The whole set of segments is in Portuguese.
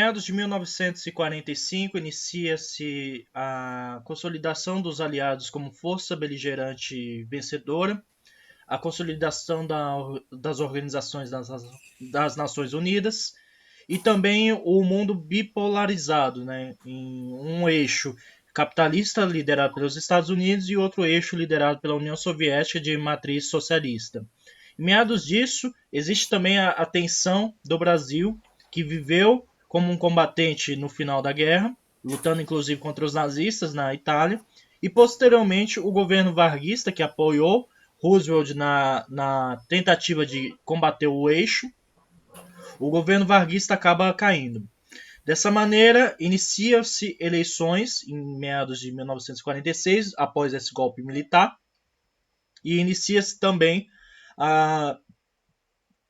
meados de 1945, inicia-se a consolidação dos aliados como força beligerante vencedora, a consolidação das organizações das Nações Unidas e também o mundo bipolarizado, né, em um eixo capitalista liderado pelos Estados Unidos e outro eixo liderado pela União Soviética de matriz socialista. Em meados disso, existe também a tensão do Brasil, que viveu como um combatente no final da guerra, lutando inclusive contra os nazistas na Itália, e posteriormente o governo varguista, que apoiou Roosevelt na tentativa de combater o eixo, o governo varguista acaba caindo. Dessa maneira, inicia-se eleições em meados de 1946, após esse golpe militar, e inicia-se também a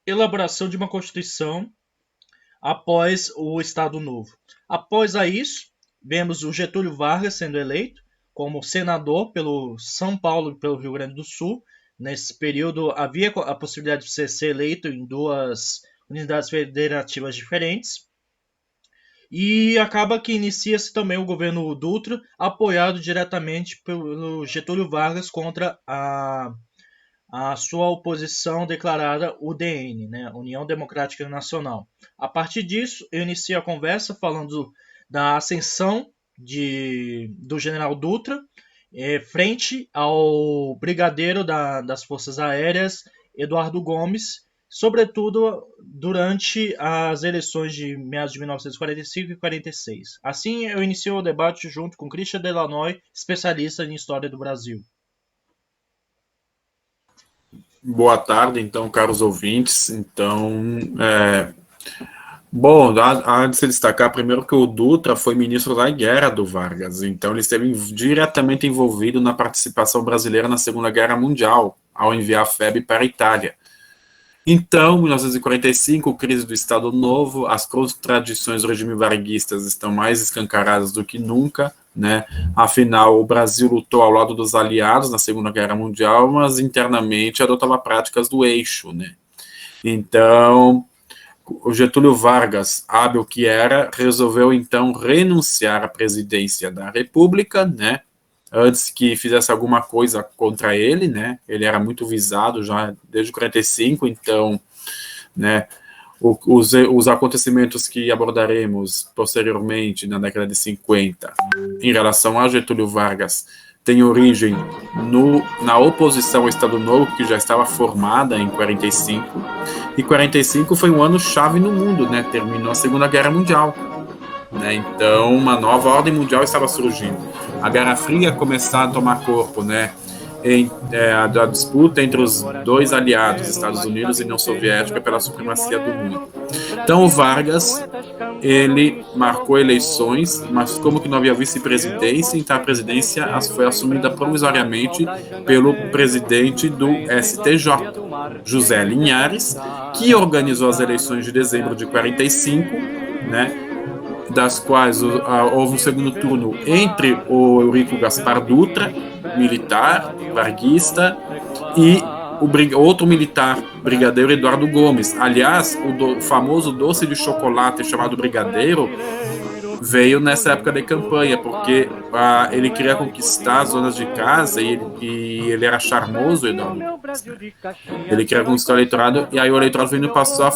elaboração de uma Constituição após o Estado Novo. Após isso, vemos o Getúlio Vargas sendo eleito como senador pelo São Paulo e pelo Rio Grande do Sul. Nesse período, havia a possibilidade de você ser eleito em duas unidades federativas diferentes. E acaba que inicia-se também o governo Dutra, apoiado diretamente pelo Getúlio Vargas contra a sua oposição declarada UDN, né, União Democrática Nacional. A partir disso, eu inicio a conversa falando da ascensão do general Dutra frente ao brigadeiro das Forças Aéreas, Eduardo Gomes, sobretudo durante as eleições de meados de 1945 e 46. Assim, eu inicio o debate junto com Christian Delanoy, especialista em História do Brasil. Boa tarde, então, caros ouvintes. Bom, há de se destacar primeiro que o Dutra foi ministro da guerra do Vargas, então ele esteve diretamente envolvido na participação brasileira na Segunda Guerra Mundial, ao enviar a FEB para a Itália. Então, 1945, crise do Estado Novo, as contradições do regime varguista estão mais escancaradas do que nunca, né? Afinal, o Brasil lutou ao lado dos aliados na Segunda Guerra Mundial, mas internamente adotava práticas do eixo, né? Então, o Getúlio Vargas, hábil que era, resolveu então renunciar à presidência da República, né? Antes que fizesse alguma coisa contra ele, né? Ele era muito visado já desde 45, então, né? Os acontecimentos que abordaremos posteriormente na década de 50 em relação a Getúlio Vargas tem origem na oposição ao Estado Novo, que já estava formada em 45, e 45 foi um ano chave no mundo, né? Terminou a Segunda Guerra Mundial, né? Então uma nova ordem mundial estava surgindo. A Guerra Fria começava a tomar corpo, né? A disputa entre os dois aliados, Estados Unidos e União Soviética, pela supremacia do mundo. Então o Vargas, ele marcou eleições, mas como que não havia vice-presidência, então a presidência foi assumida provisoriamente pelo presidente do STJ, José Linhares, que organizou as eleições de dezembro de 45, né? Das quais houve um segundo turno entre o Eurico Gaspar Dutra, militar, varguista, e o outro militar, brigadeiro Eduardo Gomes. Aliás, o famoso doce de chocolate chamado brigadeiro veio nessa época de campanha, porque ele queria conquistar as zonas de casa e ele era charmoso, Eduardo. Ele queria conquistar o eleitorado, e aí o eleitorado passou a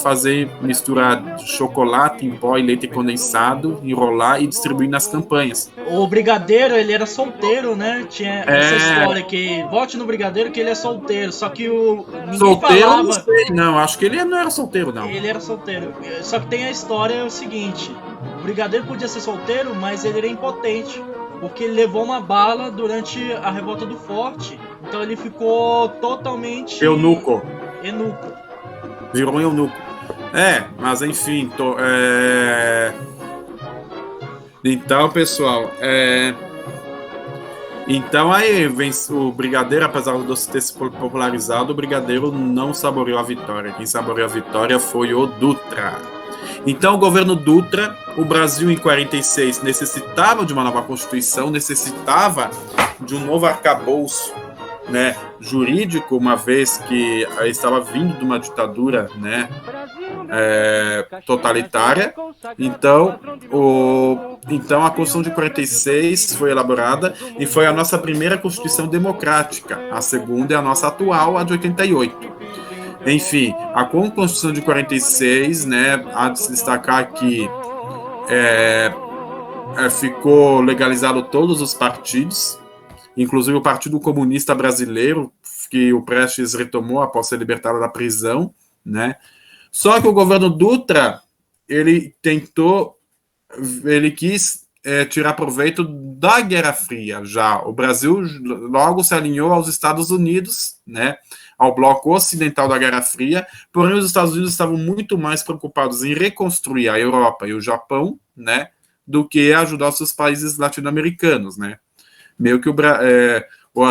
misturar chocolate em pó e leite condensado, enrolar e distribuir nas campanhas. O brigadeiro, ele era solteiro, né? Tinha essa história que vote no brigadeiro que ele é solteiro, só que ninguém solteiro, falava. Não sei, não, acho que ele não era solteiro, não. Ele era solteiro, só que tem a história o seguinte: o brigadeiro podia ser solteiro, mas ele era impotente, porque ele levou uma bala durante a revolta do Forte, então ele ficou totalmente eunuco. Virou um eunuco. Mas enfim, então, pessoal, então aí vem o brigadeiro, apesar do doce ter se popularizado, o brigadeiro não saboreou a vitória. Quem saboreou a vitória foi o Dutra. Então, o governo Dutra, o Brasil em 46 necessitava de uma nova Constituição, necessitava de um novo arcabouço, jurídico, uma vez que estava vindo de uma ditadura, totalitária. Então, então, a Constituição de 46 foi elaborada e foi a nossa primeira Constituição democrática. A segunda é a nossa atual, a de 88. Enfim, a Constituição de 46, né, há de se destacar que ficou legalizado todos os partidos, inclusive o Partido Comunista Brasileiro, que o Prestes retomou após ser libertado da prisão, né? Só que o governo Dutra, ele quis tirar proveito da Guerra Fria já. O Brasil logo se alinhou aos Estados Unidos, né? Ao bloco ocidental da Guerra Fria, porém os Estados Unidos estavam muito mais preocupados em reconstruir a Europa e o Japão, né? Do que ajudar os seus países latino-americanos, né? Meio que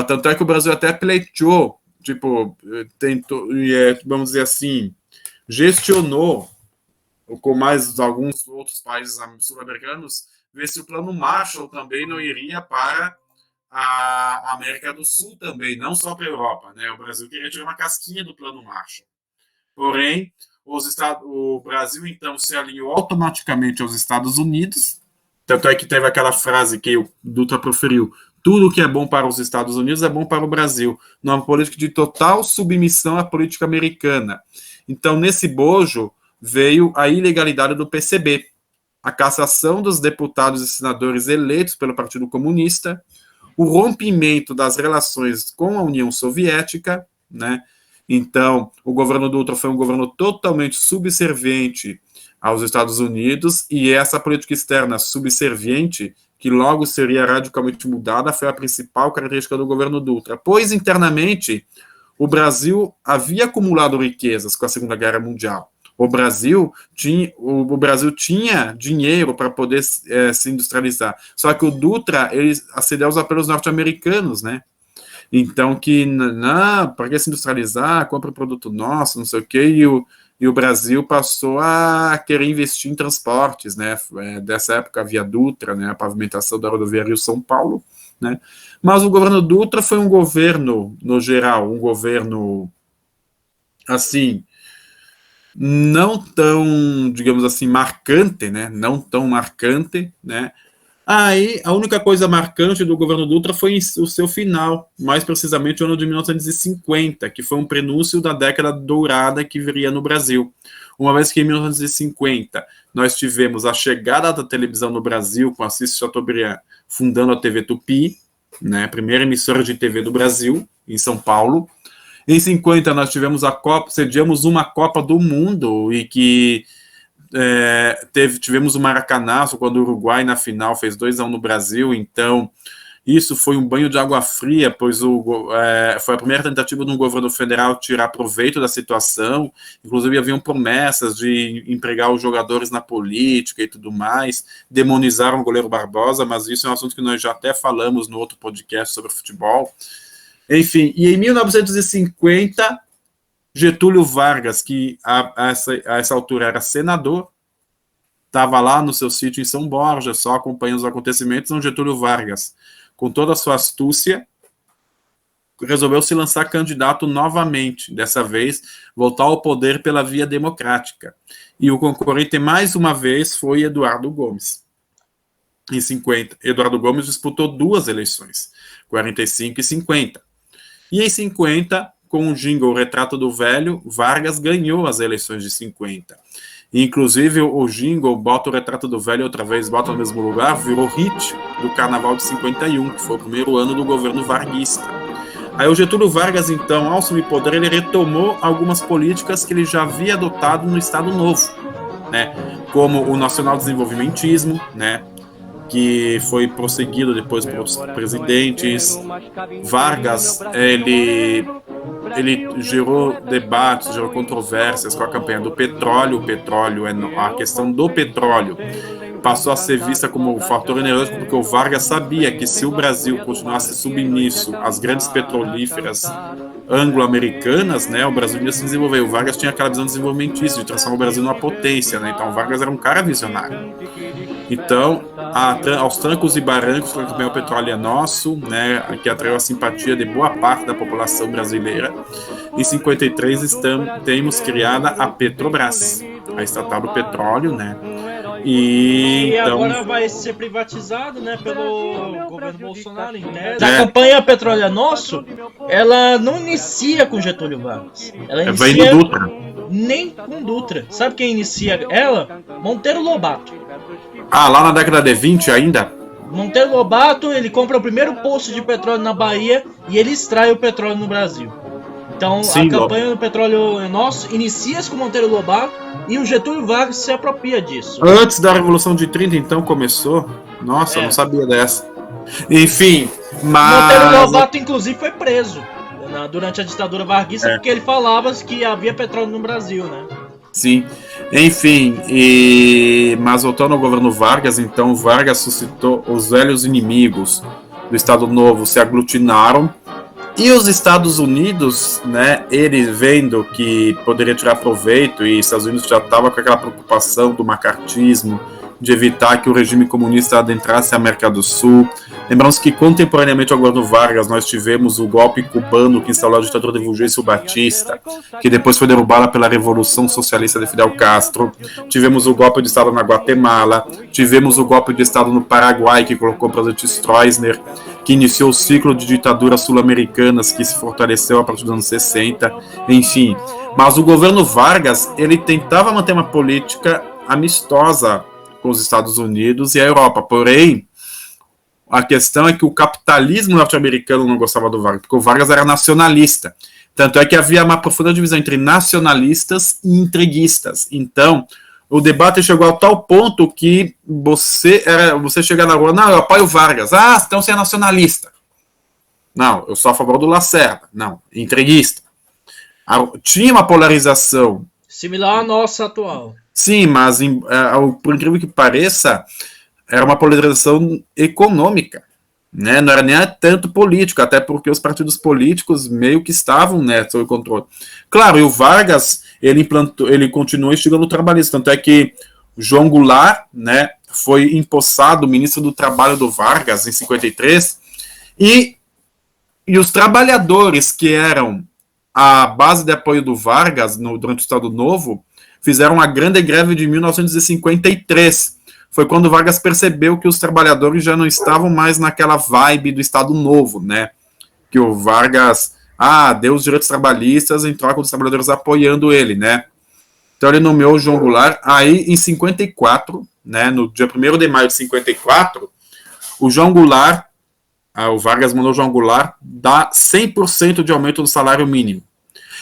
tanto é que o Brasil até pleiteou, tipo, tentou, vamos dizer assim, gestionou com mais alguns outros países sul-americanos, ver se o plano Marshall também não iria para a América do Sul também, não só para a Europa, né? O Brasil queria tirar uma casquinha do plano Marshall. Porém, o Brasil então se alinhou automaticamente aos Estados Unidos. Tanto é que teve aquela frase que o Dutra proferiu: tudo que é bom para os Estados Unidos é bom para o Brasil, numa política de total submissão à política americana. Então, nesse bojo, veio a ilegalidade do PCB, a cassação dos deputados e senadores eleitos pelo Partido Comunista, o rompimento das relações com a União Soviética, né? Então, o governo Dutra foi um governo totalmente subserviente aos Estados Unidos, e essa política externa subserviente, que logo seria radicalmente mudada, foi a principal característica do governo Dutra, pois internamente o Brasil havia acumulado riquezas com a Segunda Guerra Mundial. O Brasil tinha dinheiro para poder se industrializar, só que o Dutra ele acedeu aos apelos norte-americanos, né? Então, para que se industrializar, compra um produto nosso, não sei o quê, e o Brasil passou a querer investir em transportes, né? Dessa época havia Dutra, né? A pavimentação da rodovia Rio-São Paulo, né? Mas o governo Dutra foi um governo, no geral, um governo, assim, não tão, digamos assim, marcante, né? Não tão marcante, né? Aí, a única coisa marcante do governo Dutra foi o seu final, mais precisamente o ano de 1950, que foi um prenúncio da década dourada que viria no Brasil. Uma vez que em 1950 nós tivemos a chegada da televisão no Brasil, com Assis Chateaubriand fundando a TV Tupi, né, a primeira emissora de TV do Brasil, em São Paulo. Em 50 nós tivemos sediamos uma Copa do Mundo e que tivemos o Maracanazo quando o Uruguai na final fez 2-1 no Brasil. Então isso foi um banho de água fria, pois foi a primeira tentativa de um governo federal tirar proveito da situação. Inclusive haviam promessas de empregar os jogadores na política e tudo mais, demonizaram o goleiro Barbosa, mas isso é um assunto que nós já até falamos no outro podcast sobre futebol. Enfim, e em 1950 Getúlio Vargas, que a essa altura era senador, estava lá no seu sítio em São Borja, só acompanhando os acontecimentos. Então Getúlio Vargas, com toda a sua astúcia, resolveu se lançar candidato novamente, dessa vez voltar ao poder pela via democrática. E o concorrente, mais uma vez, foi Eduardo Gomes. Em 50, Eduardo Gomes disputou 2 eleições, 45 e 50. E em 50, com o jingle Retrato do Velho, Vargas ganhou as eleições de 50. E, inclusive, o jingle Bota o Retrato do Velho outra vez, bota no mesmo lugar, virou hit do Carnaval de 51, que foi o primeiro ano do governo varguista. Aí o Getúlio Vargas, então, ao assumir poder, ele retomou algumas políticas que ele já havia adotado no Estado Novo, né? Como o nacional-desenvolvimentismo, né? Que foi prosseguido depois pelos presidentes. Vargas, ele gerou debates, gerou controvérsias com a campanha do petróleo. A questão do petróleo passou a ser vista como um fator energético, porque o Vargas sabia que se o Brasil continuasse submisso às grandes petrolíferas anglo-americanas, né, o Brasil ia se desenvolver. O Vargas tinha aquela visão desenvolvimentista, de transformar o Brasil numa potência, né? Então o Vargas era um cara visionário. Então, aos trancos e barrancos, a campanha do petróleo é nosso, né, que atraiu a simpatia de boa parte da população brasileira. Em 53, temos criada a Petrobras, a estatal do petróleo, né? E então, agora vai ser privatizado, né, pelo governo Bolsonaro, em tese. A campanha Petróleo é Nosso, ela não inicia com Getúlio Vargas. Ela vem do inicia Dutra. nem com Dutra. Sabe quem inicia ela? Monteiro Lobato. Lá na década de 20 ainda? Monteiro Lobato, ele compra o primeiro poço de petróleo na Bahia e ele extrai o petróleo no Brasil. Então, sim, a campanha do Petróleo é Nosso inicia-se com Monteiro Lobato e o Getúlio Vargas se apropria disso. Antes da Revolução de 30, então, começou? Nossa, eu não sabia dessa. Enfim, mas... Monteiro Lobato, inclusive, foi preso durante a ditadura varguista porque ele falava que havia petróleo no Brasil, né? Sim, enfim, mas voltando ao governo Vargas, então Vargas suscitou os velhos inimigos do Estado Novo se aglutinaram e os Estados Unidos, né, ele vendo que poderia tirar proveito e os Estados Unidos já estava com aquela preocupação do macartismo, de evitar que o regime comunista adentrasse a América do Sul. Lembramos que contemporaneamente ao governo Vargas nós tivemos o golpe cubano que instalou a ditadura de Fulgêncio Batista, que depois foi derrubada pela Revolução Socialista de Fidel Castro. Tivemos o golpe de Estado na Guatemala, tivemos o golpe de Estado no Paraguai, que colocou o presidente Stroessner, que iniciou o ciclo de ditaduras sul-americanas que se fortaleceu a partir dos anos 60, enfim. Mas o governo Vargas, ele tentava manter uma política amistosa com os Estados Unidos e a Europa, porém, a questão é que o capitalismo norte-americano não gostava do Vargas, porque o Vargas era nacionalista. Tanto é que havia uma profunda divisão entre nacionalistas e entreguistas. Então, o debate chegou a tal ponto que você chega na rua, não, eu apoio o Vargas. Então você é nacionalista. Não, eu sou a favor do Lacerda. Não, entreguista. Tinha uma polarização. Similar à nossa atual. Sim, mas por incrível que pareça, era uma polarização econômica, né? Não era nem tanto político, até porque os partidos políticos meio que estavam, né, sob controle. Claro, e o Vargas, ele continuou instigando o trabalhista, tanto é que João Goulart, né, foi empossado ministro do Trabalho do Vargas em 53, e os trabalhadores que eram a base de apoio do Vargas durante o Estado Novo fizeram a grande greve de 1953. Foi quando Vargas percebeu que os trabalhadores já não estavam mais naquela vibe do Estado Novo, né? Que o Vargas, deu os direitos trabalhistas em troca dos trabalhadores apoiando ele, né? Então ele nomeou o João Goulart. Aí, em 54, né, no dia 1º de maio de 54, o João Goulart, o Vargas mandou o João Goulart dar 100% de aumento do salário mínimo.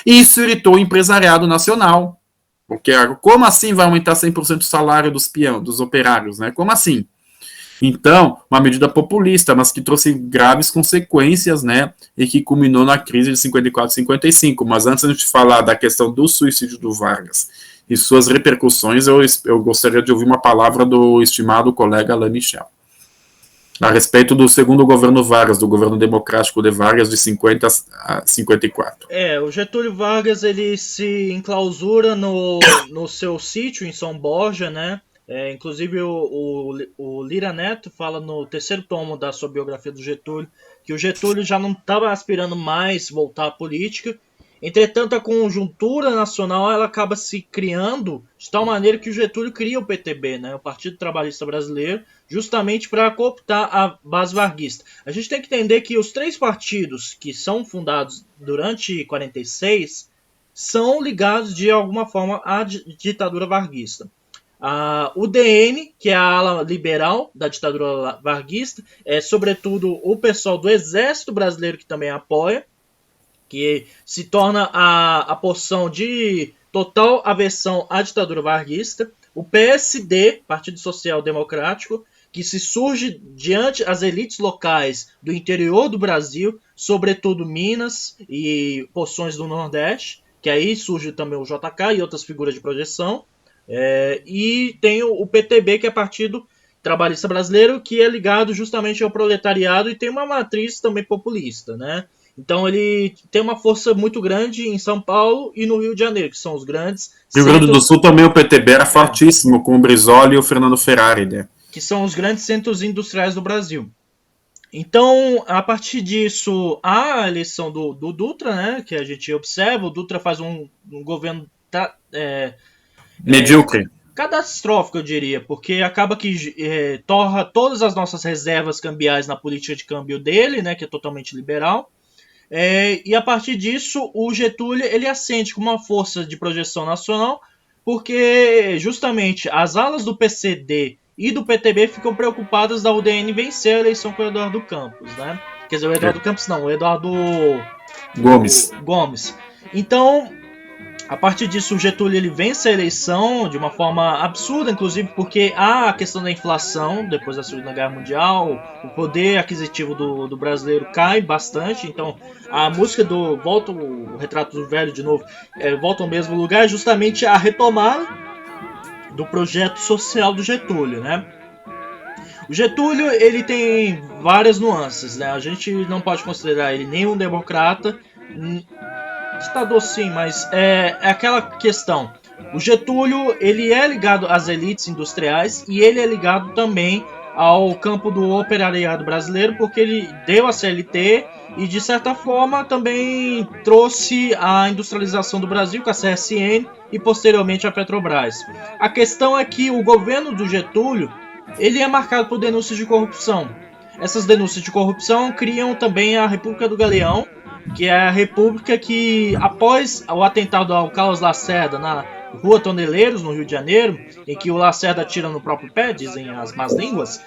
E isso irritou o empresariado nacional. Porque como assim vai aumentar 100% o salário dos operários, né? Como assim? Então, uma medida populista, mas que trouxe graves consequências, né? E que culminou na crise de 54 e 55. Mas antes de falar da questão do suicídio do Vargas e suas repercussões, eu gostaria de ouvir uma palavra do estimado colega Alain Michel a respeito do segundo governo Vargas, do governo democrático de Vargas de 50 a 54. O Getúlio Vargas, ele se enclausura no seu sítio em São Borja, né? Inclusive o Lira Neto fala no 3º tomo da sua biografia do Getúlio, que o Getúlio já não estava aspirando mais voltar à política. Entretanto, a conjuntura nacional ela acaba se criando de tal maneira que o Getúlio cria o PTB, né, o Partido Trabalhista Brasileiro, justamente para cooptar a base varguista. A gente tem que entender que os 3 partidos que são fundados durante 46 são ligados de alguma forma à ditadura varguista. O DN, que é a ala liberal da ditadura varguista, é sobretudo o pessoal do Exército Brasileiro que também apoia, que se torna a porção de total aversão à ditadura varguista. O PSD, Partido Social Democrático, que se surge diante as elites locais do interior do Brasil, sobretudo Minas e porções do Nordeste, que aí surge também o JK e outras figuras de projeção. E tem o PTB, que é Partido Trabalhista Brasileiro, que é ligado justamente ao proletariado e tem uma matriz também populista, né? Então ele tem uma força muito grande em São Paulo e no Rio de Janeiro, que são os grandes... Rio Grande do Sul também o PTB era fortíssimo, com o Brizola e o Fernando Ferrari, né? Que são os grandes centros industriais do Brasil. Então, a partir disso, a eleição do Dutra, né, que a gente observa, o Dutra faz um governo Medíocre. Catastrófico, eu diria, porque acaba que torra todas as nossas reservas cambiais na política de câmbio dele, né, que é totalmente liberal. E a partir disso, o Getúlio ele ascende com uma força de projeção nacional, porque justamente as alas do PCD e do PTB ficam preocupadas da UDN vencer a eleição com o Eduardo Campos, né? Quer dizer, o Eduardo Campos não, o Eduardo Gomes. Então, a partir disso, o Getúlio ele vence a eleição de uma forma absurda, inclusive porque há a questão da inflação depois da Segunda Guerra Mundial, o poder aquisitivo do brasileiro cai bastante, então a música do Volta o Retrato do Velho de novo, volta ao mesmo lugar, é justamente a retomada do projeto social do Getúlio, né? O Getúlio ele tem várias nuances, né? A gente não pode considerar ele nem um democrata, ditador sim, mas é aquela questão. O Getúlio ele é ligado às elites industriais e ele é ligado também ao campo do operariado brasileiro, porque ele deu a CLT e de certa forma também trouxe a industrialização do Brasil com a CSN e posteriormente a Petrobras. A questão é que o governo do Getúlio ele é marcado por denúncias de corrupção. Essas denúncias de corrupção criam também a República do Galeão, que é a república que, após o atentado ao Carlos Lacerda na Rua Toneleiros, no Rio de Janeiro, em que o Lacerda atira no próprio pé, dizem as más línguas,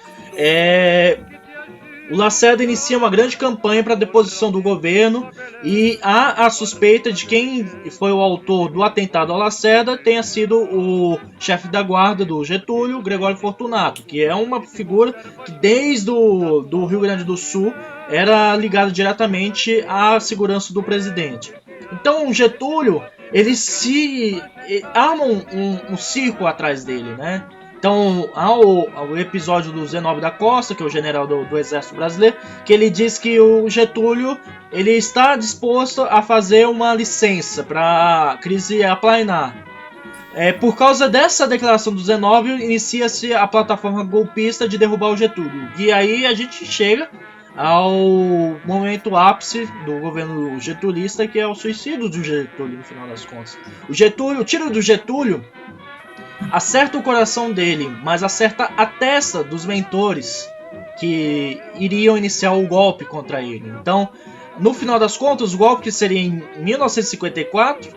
o Lacerda inicia uma grande campanha para a deposição do governo e há a suspeita de quem foi o autor do atentado ao Lacerda tenha sido o chefe da guarda do Getúlio, Gregório Fortunato, que é uma figura que desde do Rio Grande do Sul era ligado diretamente à segurança do presidente. Então o Getúlio, ele arma um circo atrás dele, né? Então, há o episódio do Zenobe da Costa, que é o general do Exército Brasileiro, que ele diz que o Getúlio ele está disposto a fazer uma licença para a crise aplainar. Por causa dessa declaração do Zenobe, inicia-se a plataforma golpista de derrubar o Getúlio. E aí a gente chega ao momento ápice do governo getulista, que é o suicídio do Getúlio, no final das contas. O tiro do Getúlio acerta o coração dele, mas acerta a testa dos mentores que iriam iniciar o golpe contra ele. Então, no final das contas, o golpe que seria em 1954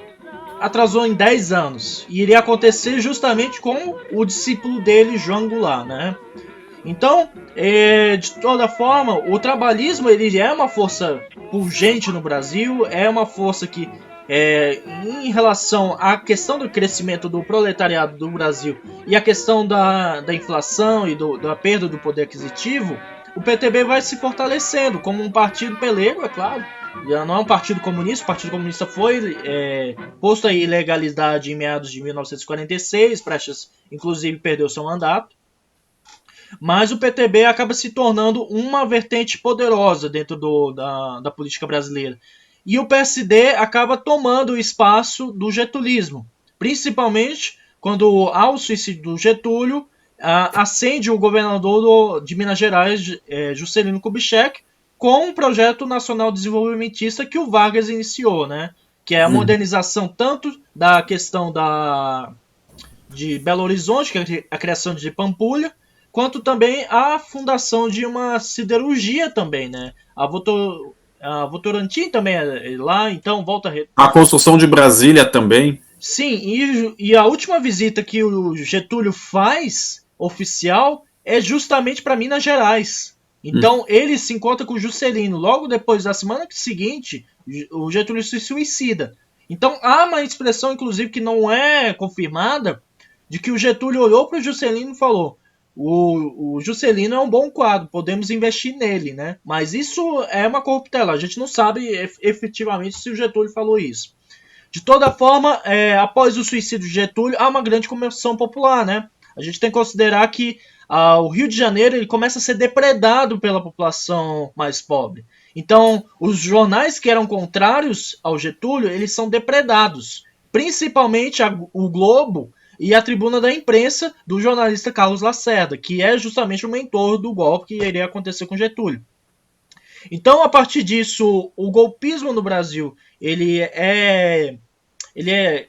atrasou em 10 anos e iria acontecer justamente com o discípulo dele, João Goulart, né? Então, de toda forma, o trabalhismo ele é uma força pungente no Brasil, é uma força que em relação à questão do crescimento do proletariado do Brasil e a questão da inflação e da perda do poder aquisitivo, o PTB vai se fortalecendo como um partido pelego, é claro. Já não é um partido comunista, o Partido Comunista foi posto à ilegalidade em meados de 1946, Prestes inclusive perdeu seu mandato. Mas o PTB acaba se tornando uma vertente poderosa dentro da política brasileira. E o PSD acaba tomando o espaço do getulismo, principalmente quando, ao suicídio do Getúlio, ascende o governador de Minas Gerais, Juscelino Kubitschek, com um projeto nacional desenvolvimentista que o Vargas iniciou, né? Que é a modernização tanto da questão de Belo Horizonte, que é a criação de Pampulha, quanto também a fundação de uma siderurgia também, né? A Votorantim também é lá, então volta a construção de Brasília também. Sim, e a última visita que o Getúlio faz, oficial, é justamente para Minas Gerais. Então ele se encontra com o Juscelino. Logo depois, da semana seguinte, o Getúlio se suicida. Então há uma expressão, inclusive, que não é confirmada, de que o Getúlio olhou para o Juscelino e falou: o Juscelino é um bom quadro, podemos investir nele, né? Mas isso é uma corruptela, a gente não sabe efetivamente se o Getúlio falou isso. De toda forma, após o suicídio de Getúlio, há uma grande comoção popular, né? A gente tem que considerar que o Rio de Janeiro ele começa a ser depredado pela população mais pobre. Então, os jornais que eram contrários ao Getúlio, eles são depredados. Principalmente o Globo e a tribuna da imprensa do jornalista Carlos Lacerda, que é justamente o mentor do golpe que iria acontecer com Getúlio. Então, a partir disso, o golpismo no Brasil ele é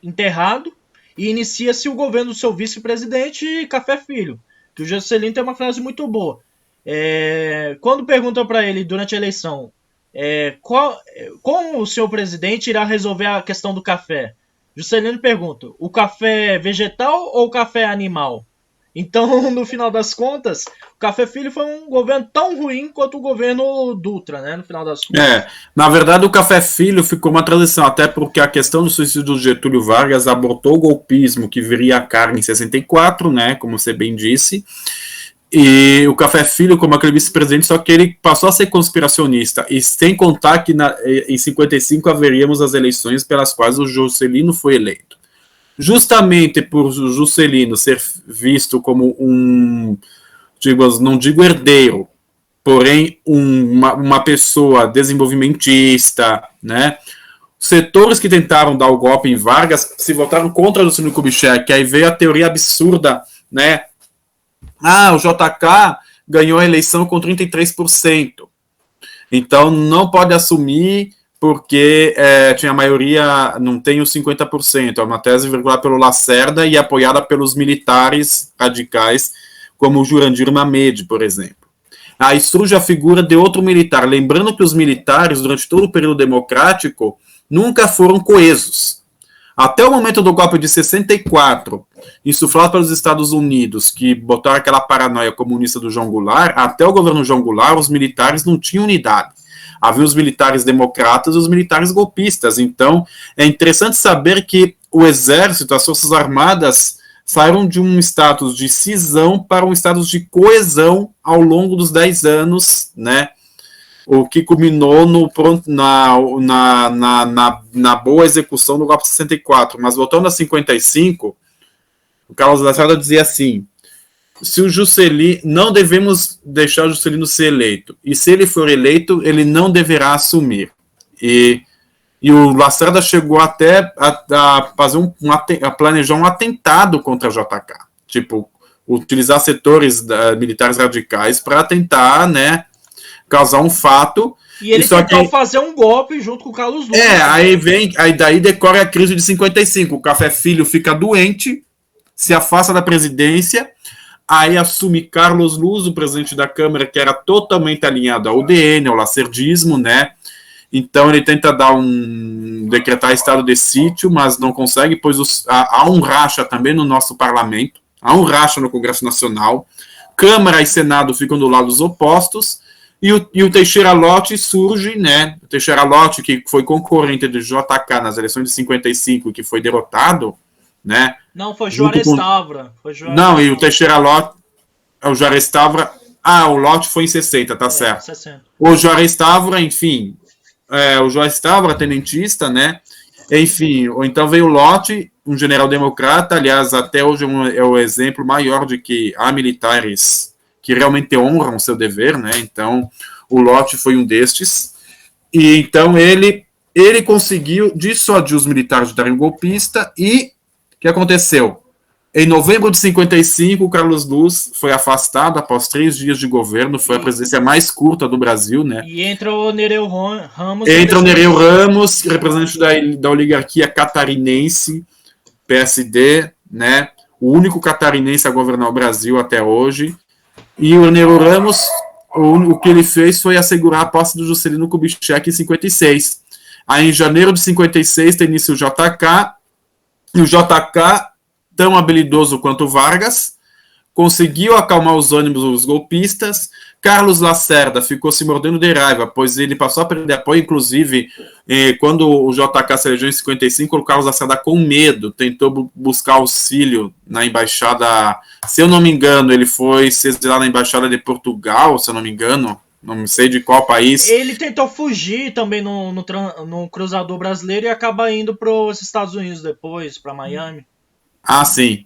enterrado e inicia-se o governo do seu vice-presidente Café Filho, que o Juscelino tem uma frase muito boa. Quando perguntam para ele durante a eleição como o seu presidente irá resolver a questão do café, Juscelino pergunta, o café é vegetal ou o café é animal? Então, no final das contas, o Café Filho foi um governo tão ruim quanto o governo Dutra, né? No final das contas. Na verdade, o Café Filho ficou uma transição, até porque a questão do suicídio do Getúlio Vargas abortou o golpismo que viria a carne em 64, né? Como você bem disse. E o Café Filho, como aquele vice-presidente, só que ele passou a ser conspiracionista. E sem contar que em 55 haveríamos as eleições pelas quais o Juscelino foi eleito. Justamente por Juscelino ser visto como não digo herdeiro, porém uma pessoa desenvolvimentista, né? Setores que tentaram dar o golpe em Vargas se votaram contra Juscelino Kubitschek, aí veio a teoria absurda, né? O JK ganhou a eleição com 33%. Então não pode assumir porque tinha a maioria, não tem os 50%. É uma tese veiculada pelo Lacerda e apoiada pelos militares radicais, como o Jurandir Mamede, por exemplo. Aí surge a figura de outro militar. Lembrando que os militares, durante todo o período democrático, nunca foram coesos. Até o momento do golpe de 64, insuflado pelos Estados Unidos, que botaram aquela paranoia comunista do João Goulart, até o governo João Goulart, os militares não tinham unidade. Havia os militares democratas e os militares golpistas. Então, é interessante saber que o Exército, as Forças Armadas, saíram de um status de cisão para um status de coesão ao longo dos 10 anos, né? O que culminou na boa execução do golpe de 64. Mas voltando a 55, o Carlos Lacerda dizia assim: se o Juscelino, não devemos deixar o Juscelino ser eleito, e se ele for eleito, ele não deverá assumir. E o Lacerda chegou até a fazer a planejar um atentado contra a JK, tipo, utilizar setores militares radicais para tentar, né, causar um fato. E ele tentou fazer um golpe junto com o Carlos Lula. Aí daí decorre a crise de 55. O Café Filho fica doente, se afasta da presidência, aí assume Carlos Luz, o presidente da Câmara, que era totalmente alinhado ao UDN, ao lacerdismo, né? Então ele tenta decretar estado de sítio, mas não consegue, pois há um racha também no nosso parlamento, há um racha no Congresso Nacional, Câmara e Senado ficam do lado dos opostos, e o Teixeira Lott surge, né? O Teixeira Lott, que foi concorrente do JK nas eleições de 55, que foi derrotado, né? Não, foi Juarez Távora. E o Teixeira Lott, o Juarez Távora, o Lott foi em 60, tá certo. 60. O Juarez Távora, enfim, o Juarez Távora, tenentista, né? Enfim, ou então veio o Lott, um general democrata, aliás, até hoje é o exemplo maior de que há militares que realmente honram seu dever, né? Então, o Lott foi um destes. E então ele conseguiu dissuadir os militares de darem um golpista. E o que aconteceu? Em novembro de 55, o Carlos Luz foi afastado após 3 dias de governo. Foi a presidência mais curta do Brasil, né? E entra o Nereu Ramos. Entra o Nereu Ramos, representante da oligarquia catarinense, PSD, né? O único catarinense a governar o Brasil até hoje. E o Nereu Ramos, o que ele fez foi assegurar a posse do Juscelino Kubitschek em 56. Aí, em janeiro de 56, tem início o JK, e o JK, tão habilidoso quanto o Vargas, conseguiu acalmar os ânimos dos golpistas. Carlos Lacerda ficou se mordendo de raiva, pois ele passou a perder apoio, inclusive, quando o JK se elegeu em 55, o Carlos Lacerda, com medo, tentou buscar auxílio na embaixada, se eu não me engano, ele foi se exilar na embaixada de Portugal, se eu não me engano, não sei de qual país. Ele tentou fugir também no cruzador brasileiro e acaba indo para os Estados Unidos depois, para Miami. Sim.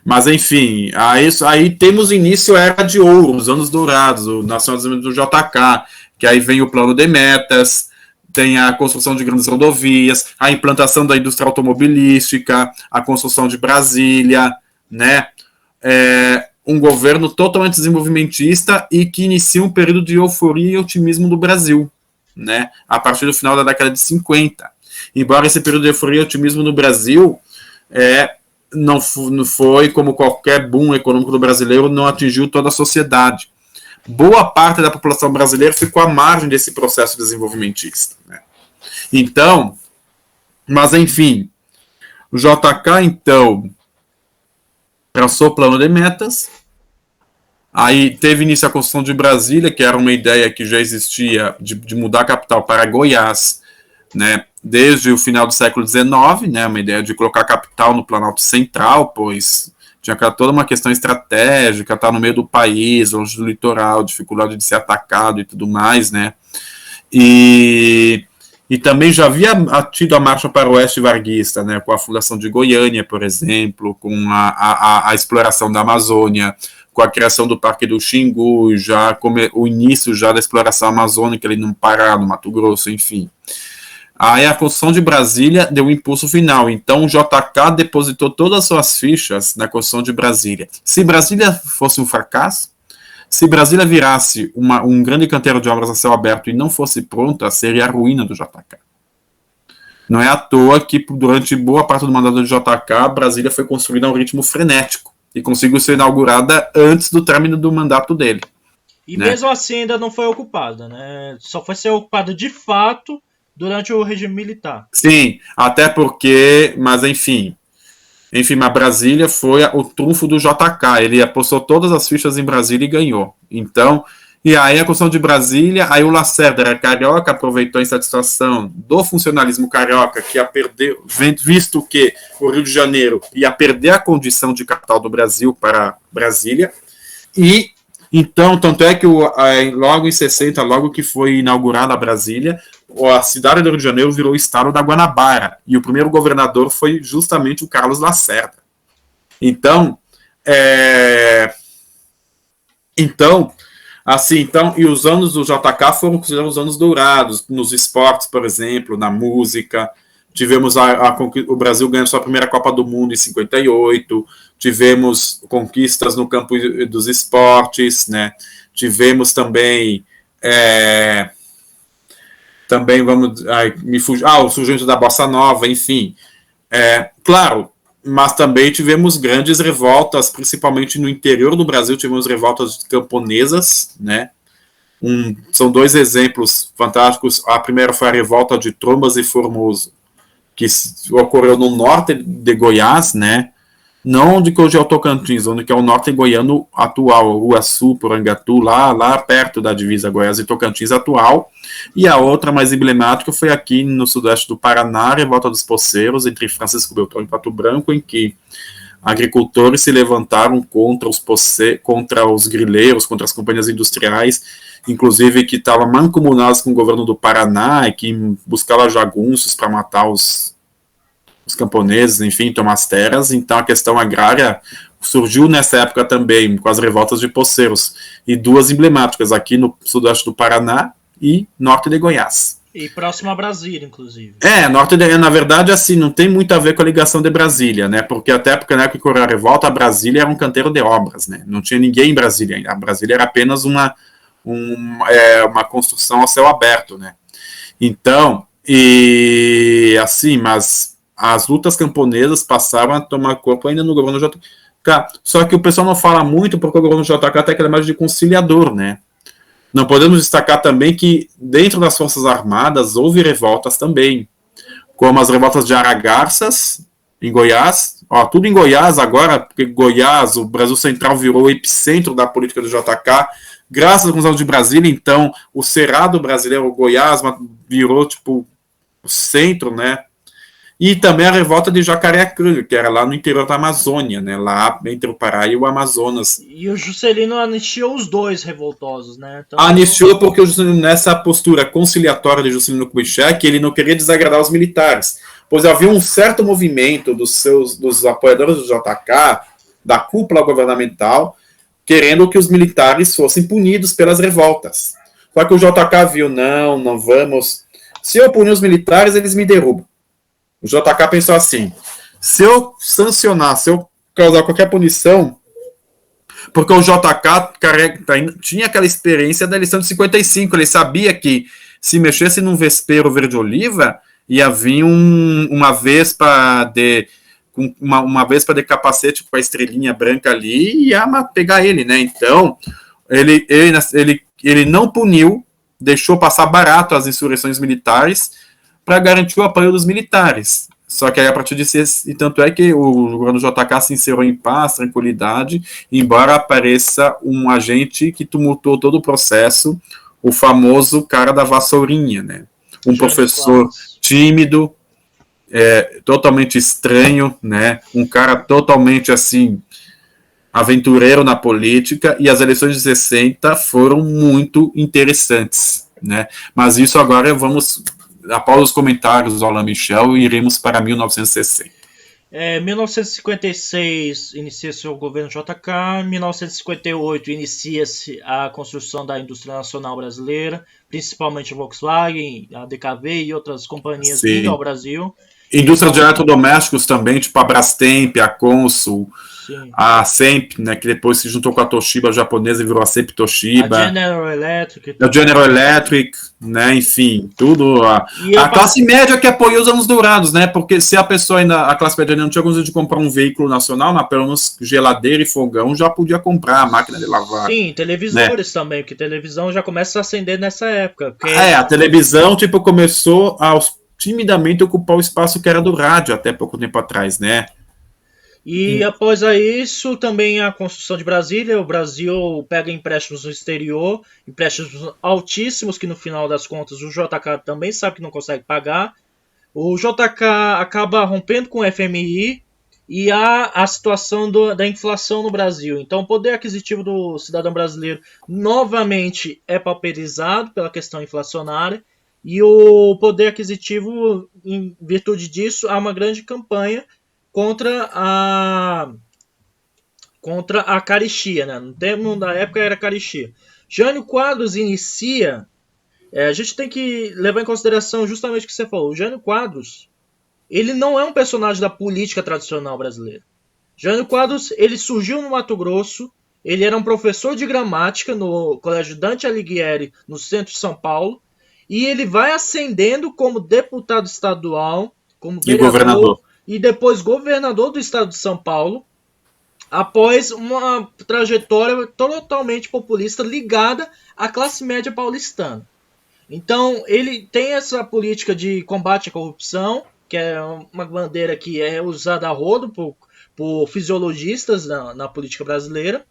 Mas, enfim, aí temos início a Era de Ouro, os anos dourados, o nacionalismo do JK, que aí vem o plano de metas, tem a construção de grandes rodovias, a implantação da indústria automobilística, a construção de Brasília, né? Um governo totalmente desenvolvimentista e que inicia um período de euforia e otimismo do Brasil, né? A partir do final da década de 50. Embora esse período de euforia e otimismo no Brasil não foi como qualquer boom econômico do brasileiro, não atingiu toda a sociedade. Boa parte da população brasileira ficou à margem desse processo desenvolvimentista, né? Então, mas enfim, o JK, então, traçou o plano de metas, aí teve início a construção de Brasília, que era uma ideia que já existia de mudar a capital para Goiás, né, desde o final do século XIX, né, uma ideia de colocar a capital no Planalto Central, pois tinha toda uma questão estratégica, tá no meio do país, longe do litoral, dificuldade de ser atacado e tudo mais, né, e também já havia tido a marcha para o oeste varguista, né, com a fundação de Goiânia, por exemplo, com a exploração da Amazônia, com a criação do Parque do Xingu, já o início já da exploração amazônica ali no Pará, no Mato Grosso, enfim. Aí a construção de Brasília deu um impulso final. Então o JK depositou todas as suas fichas na construção de Brasília. Se Brasília fosse um fracasso, se Brasília virasse um grande canteiro de obras a céu aberto e não fosse pronta, seria a ruína do JK. Não é à toa que durante boa parte do mandato do JK, Brasília foi construída a um ritmo frenético e conseguiu ser inaugurada antes do término do mandato dele. E né? Mesmo assim ainda não foi ocupada, né? Só foi ser ocupada de fato durante o regime militar. Sim, até porque, mas enfim, mas Brasília foi o trunfo do JK, ele apostou todas as fichas em Brasília e ganhou. Então, e aí a construção de Brasília, aí o Lacerda era carioca, aproveitou a insatisfação do funcionalismo carioca, que ia perder, visto que o Rio de Janeiro ia perder a condição de capital do Brasil para Brasília, e então, tanto é que logo em 60, logo que foi inaugurada a Brasília, a cidade do Rio de Janeiro virou o estado da Guanabara, e o primeiro governador foi justamente o Carlos Lacerda. Então, e os anos do JK foram considerados os anos dourados, nos esportes, por exemplo, na música. Tivemos o Brasil ganhando sua primeira Copa do Mundo em 58, tivemos conquistas no campo dos esportes, né? Tivemos também o surgimento da Bossa Nova, enfim. Claro, mas também tivemos grandes revoltas, principalmente no interior do Brasil, tivemos revoltas camponesas, né? São dois exemplos fantásticos. A primeira foi a revolta de Trombas e Formoso, que ocorreu no norte de Goiás, né? Não onde que hoje é o Tocantins, onde que é o norte goiano atual, Uaçu, Porangatu, lá perto da divisa Goiás e Tocantins atual. E a outra mais emblemática foi aqui no sudeste do Paraná, a revolta dos Poceiros, entre Francisco Beltrão e Pato Branco, em que agricultores se levantaram contra os grileiros, contra as companhias industriais, inclusive que estavam mancomunadas com o governo do Paraná e que buscavam jagunços para matar os camponeses, enfim, tomar as terras. Então a questão agrária surgiu nessa época também, com as revoltas de Poceiros, e duas emblemáticas aqui no sudeste do Paraná e norte de Goiás. E próximo a Brasília, inclusive. Na verdade, assim, não tem muito a ver com a ligação de Brasília, né? Porque até porque na época que ocorreu a revolta, a Brasília era um canteiro de obras, né? Não tinha ninguém em Brasília ainda. A Brasília era apenas uma construção a céu aberto, né? Então, mas as lutas camponesas passaram a tomar corpo ainda no governo JK. Só que o pessoal não fala muito porque o governo JK tem aquela imagem de conciliador, né? Não podemos destacar também que dentro das Forças Armadas houve revoltas também, como as revoltas de Aragarças, em Goiás. Tudo em Goiás agora, porque Goiás, o Brasil Central virou o epicentro da política do JK, graças à construção de Brasília. Então o Cerrado brasileiro, o Goiás, virou tipo o centro, né? E também a revolta de Jacareacanga, que era lá no interior da Amazônia, né? Lá entre o Pará e o Amazonas. E o Juscelino anistiou os dois revoltosos, né? Então, anistiou porque o Juscelino, nessa postura conciliatória de Juscelino Kubitschek, ele não queria desagradar os militares, pois havia um certo movimento dos apoiadores do JK, da cúpula governamental, querendo que os militares fossem punidos pelas revoltas. Só que o JK viu, não vamos. Se eu punir os militares, eles me derrubam. O JK pensou assim, se eu sancionar, se eu causar qualquer punição, porque o JK tinha aquela experiência da eleição de 55, ele sabia que se mexesse num vespeiro verde-oliva, ia vir uma vespa uma Vespa de capacete com a estrelinha branca ali e ia pegar ele, né? Então, ele não puniu, deixou passar barato as insurreições militares para garantir o apoio dos militares. Só que aí, a partir disso, e tanto é que o governo JK se encerrou em paz, tranquilidade, embora apareça um agente que tumultuou todo o processo, o famoso cara da vassourinha, né? Um professor tímido, totalmente estranho, né? Um cara totalmente, assim, aventureiro na política, e as eleições de 60 foram muito interessantes, né? Mas isso agora vamos... Após os comentários do Alain Michel, iremos para 1960. 1956 inicia-se o governo JK, 1958 inicia-se a construção da indústria nacional brasileira, principalmente a Volkswagen, a DKV e outras companhias vindo ao Brasil. Indústrias de eletrodomésticos também, tipo a Brastemp, a Consul, a SEMP, né, que depois se juntou com a Toshiba japonesa e virou a SEMP Toshiba. A General Electric. A General Electric, né, enfim, tudo. A classe média que apoiou os anos dourados, né, porque se a pessoa ainda, a classe média não tinha condição de comprar um veículo nacional, mas pelo menos geladeira e fogão já podia comprar a máquina de lavar. Sim, televisores, né? Também, porque televisão já começa a acender nessa época. Porque... a televisão, tipo, começou timidamente ocupar o espaço que era do rádio até pouco tempo atrás, né? E após isso, também a construção de Brasília. O Brasil pega empréstimos no exterior, empréstimos altíssimos que no final das contas o JK também sabe que não consegue pagar. O JK acaba rompendo com o FMI e há a situação da inflação no Brasil. Então o poder aquisitivo do cidadão brasileiro novamente é pauperizado pela questão inflacionária. E o poder aquisitivo, em virtude disso, há uma grande campanha contra a caristia, né? No termo da época era caristia. Jânio Quadros inicia... a gente tem que levar em consideração justamente o que você falou. O Jânio Quadros, ele não é um personagem da política tradicional brasileira. Jânio Quadros, ele surgiu no Mato Grosso, ele era um professor de gramática no Colégio Dante Alighieri, no centro de São Paulo, e ele vai ascendendo como deputado estadual, como vereador, e depois governador do estado de São Paulo, após uma trajetória totalmente populista ligada à classe média paulistana. Então, ele tem essa política de combate à corrupção, que é uma bandeira que é usada a rodo por fisiologistas na política brasileira,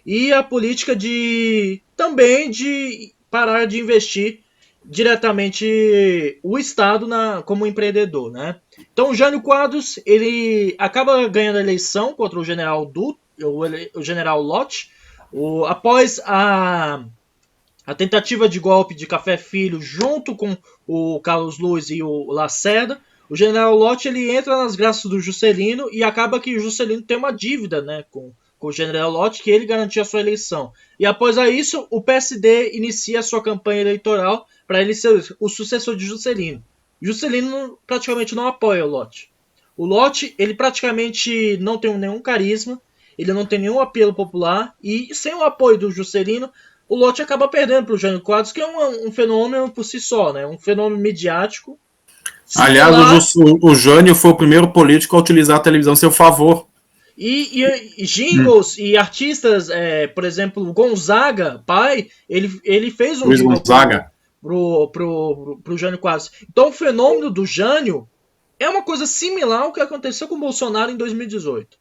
e a política também de parar de investir diretamente o Estado como empreendedor, né? Então o Jânio Quadros, ele acaba ganhando a eleição contra o general o general Lott, após a tentativa de golpe de Café Filho junto com o Carlos Luiz e o Lacerda. O general Lott, ele entra nas graças do Juscelino e acaba que o Juscelino tem uma dívida, né, com o general Lott, que ele garantia a sua eleição. E após isso, o PSD inicia a sua campanha eleitoral para ele ser o sucessor de Juscelino. Juscelino praticamente não apoia o Lott. O Lott, ele praticamente não tem nenhum carisma, ele não tem nenhum apelo popular, e sem o apoio do Juscelino, o Lott acaba perdendo para o Jânio Quadros, que é um fenômeno por si só, né? Um fenômeno midiático. Aliás, o Jânio foi o primeiro político a utilizar a televisão a seu favor. E jingles e artistas, por exemplo, o Gonzaga, pai, ele fez um Luiz Gonzaga pro Jânio Quadros. Então o fenômeno do Jânio é uma coisa similar ao que aconteceu com o Bolsonaro em 2018.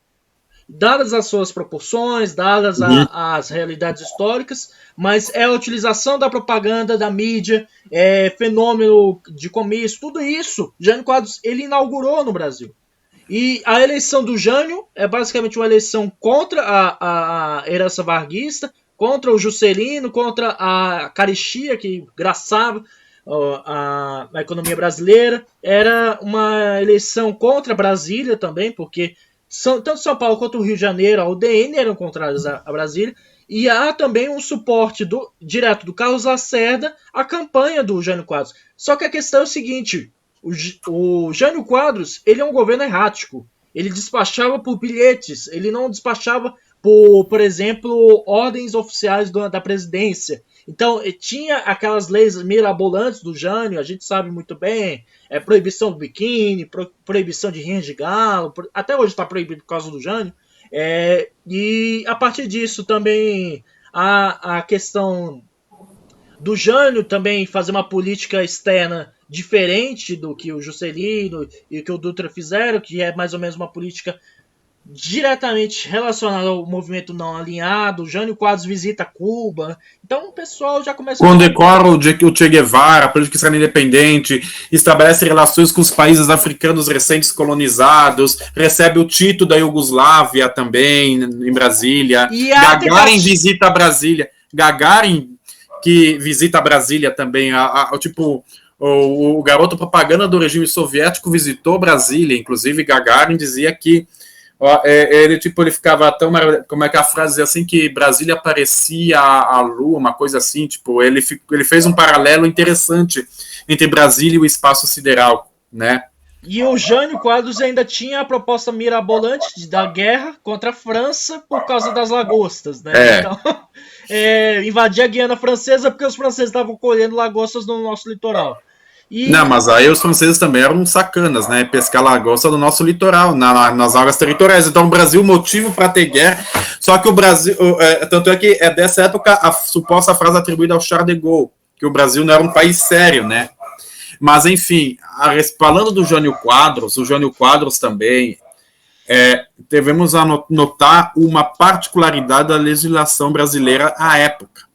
Dadas as suas proporções, dadas as realidades históricas, mas é a utilização da propaganda, da mídia, fenômeno de comício, tudo isso, Jânio Quadros, ele inaugurou no Brasil. E a eleição do Jânio é basicamente uma eleição contra a herança varguista, contra o Juscelino, contra a caristia que graçava a economia brasileira. Era uma eleição contra Brasília também, porque tanto São Paulo quanto o Rio de Janeiro, a UDN, eram contrários a Brasília. E há também um suporte direto do Carlos Lacerda à campanha do Jânio Quadros. Só que a questão é o seguinte: o Jânio Quadros, ele é um governo errático. Ele despachava por bilhetes, ele não despachava por exemplo, ordens oficiais da presidência. Então, tinha aquelas leis mirabolantes do Jânio, a gente sabe muito bem, proibição do biquíni, proibição de rinha de galo, até hoje está proibido por causa do Jânio. E a partir disso também a questão do Jânio também fazer uma política externa diferente do que o Juscelino e que o Dutra fizeram, que é mais ou menos uma política diretamente relacionado ao movimento não alinhado. O Jânio Quadros visita Cuba, então o pessoal já começa condecora o Che Guevara, a política externa independente, estabelece relações com os países africanos recentes colonizados, recebe o Tito da Iugoslávia também, em Brasília, Gagarin visita Brasília, Gagarin que visita Brasília também, tipo, o garoto propaganda do regime soviético visitou Brasília, inclusive Gagarin dizia que ele ficava tão maravilhoso, como é que a frase é assim, que Brasília parecia a lua, uma coisa assim, tipo, ele fez um paralelo interessante entre Brasília e o espaço sideral, né? E o Jânio Quadros ainda tinha a proposta mirabolante da guerra contra a França por causa das lagostas, né? Então, invadir a Guiana Francesa porque os franceses estavam colhendo lagostas no nosso litoral. Não, mas aí os franceses também eram sacanas, né? Pescar lagosta no nosso litoral, nas águas territoriais. Então o Brasil, motivo para ter guerra. Só que o Brasil, tanto é que é dessa época a suposta frase atribuída ao Charles de Gaulle, que o Brasil não era um país sério, né? Mas enfim, falando do Jânio Quadros, o Jânio Quadros também, devemos notar uma particularidade da legislação brasileira à época.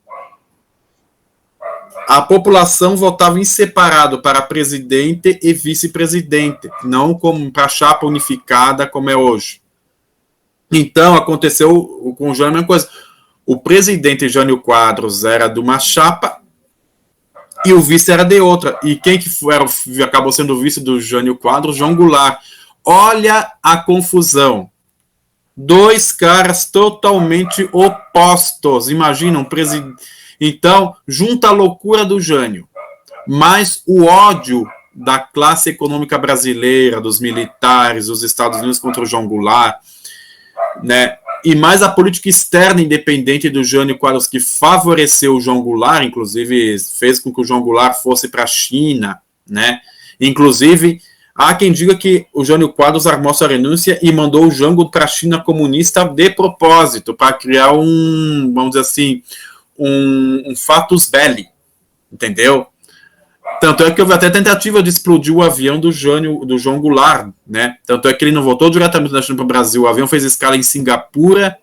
A população votava em separado para presidente e vice-presidente, não como para chapa unificada como é hoje. Então, aconteceu com o Jânio a mesma coisa. O presidente Jânio Quadros era de uma chapa e o vice era de outra. E quem que acabou sendo o vice do Jânio Quadros? João Goulart. Olha a confusão. Dois caras totalmente opostos. Imagina, um presidente... Então, junta a loucura do Jânio, mais o ódio da classe econômica brasileira, dos militares, dos Estados Unidos contra o João Goulart, né? E mais a política externa independente do Jânio Quadros, que favoreceu o João Goulart, inclusive fez com que o João Goulart fosse para a China, né? Inclusive, há quem diga que o Jânio Quadros armou sua renúncia e mandou o Jango para a China comunista de propósito, para criar vamos dizer assim, um fatus belli, entendeu? Tanto é que houve até tentativa de explodir o avião do João Goulart, né? Tanto é que ele não voltou diretamente da China para o Brasil, o avião fez escala em Singapura,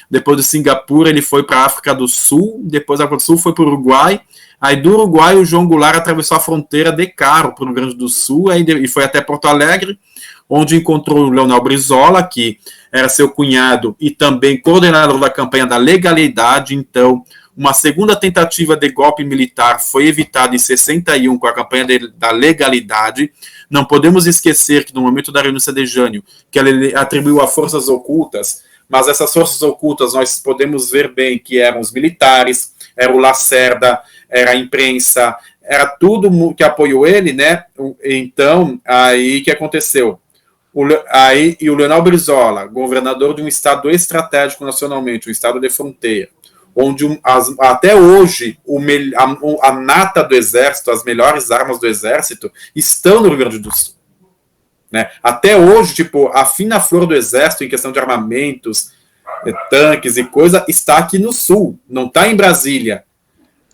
depois de Singapura ele foi para a África do Sul, depois da África do Sul foi para o Uruguai, aí do Uruguai o João Goulart atravessou a fronteira de carro para o Rio Grande do Sul e foi até Porto Alegre, onde encontrou o Leonel Brizola, que era seu cunhado e também coordenador da campanha da legalidade. Então, uma segunda tentativa de golpe militar foi evitada em 61 com a campanha da legalidade. Não podemos esquecer que no momento da renúncia de Jânio, que ele atribuiu a forças ocultas, mas essas forças ocultas nós podemos ver bem que eram os militares, era o Lacerda, era a imprensa, era tudo que apoiou ele, né? Então, aí que aconteceu? O Leonel Brizola, governador de um estado estratégico nacionalmente, um estado de fronteira, onde até hoje a nata do exército, as melhores armas do exército, estão no Rio Grande do Sul. Né? Até hoje, tipo, a fina flor do exército, em questão de armamentos, tanques e coisa, está aqui no Sul, não está em Brasília.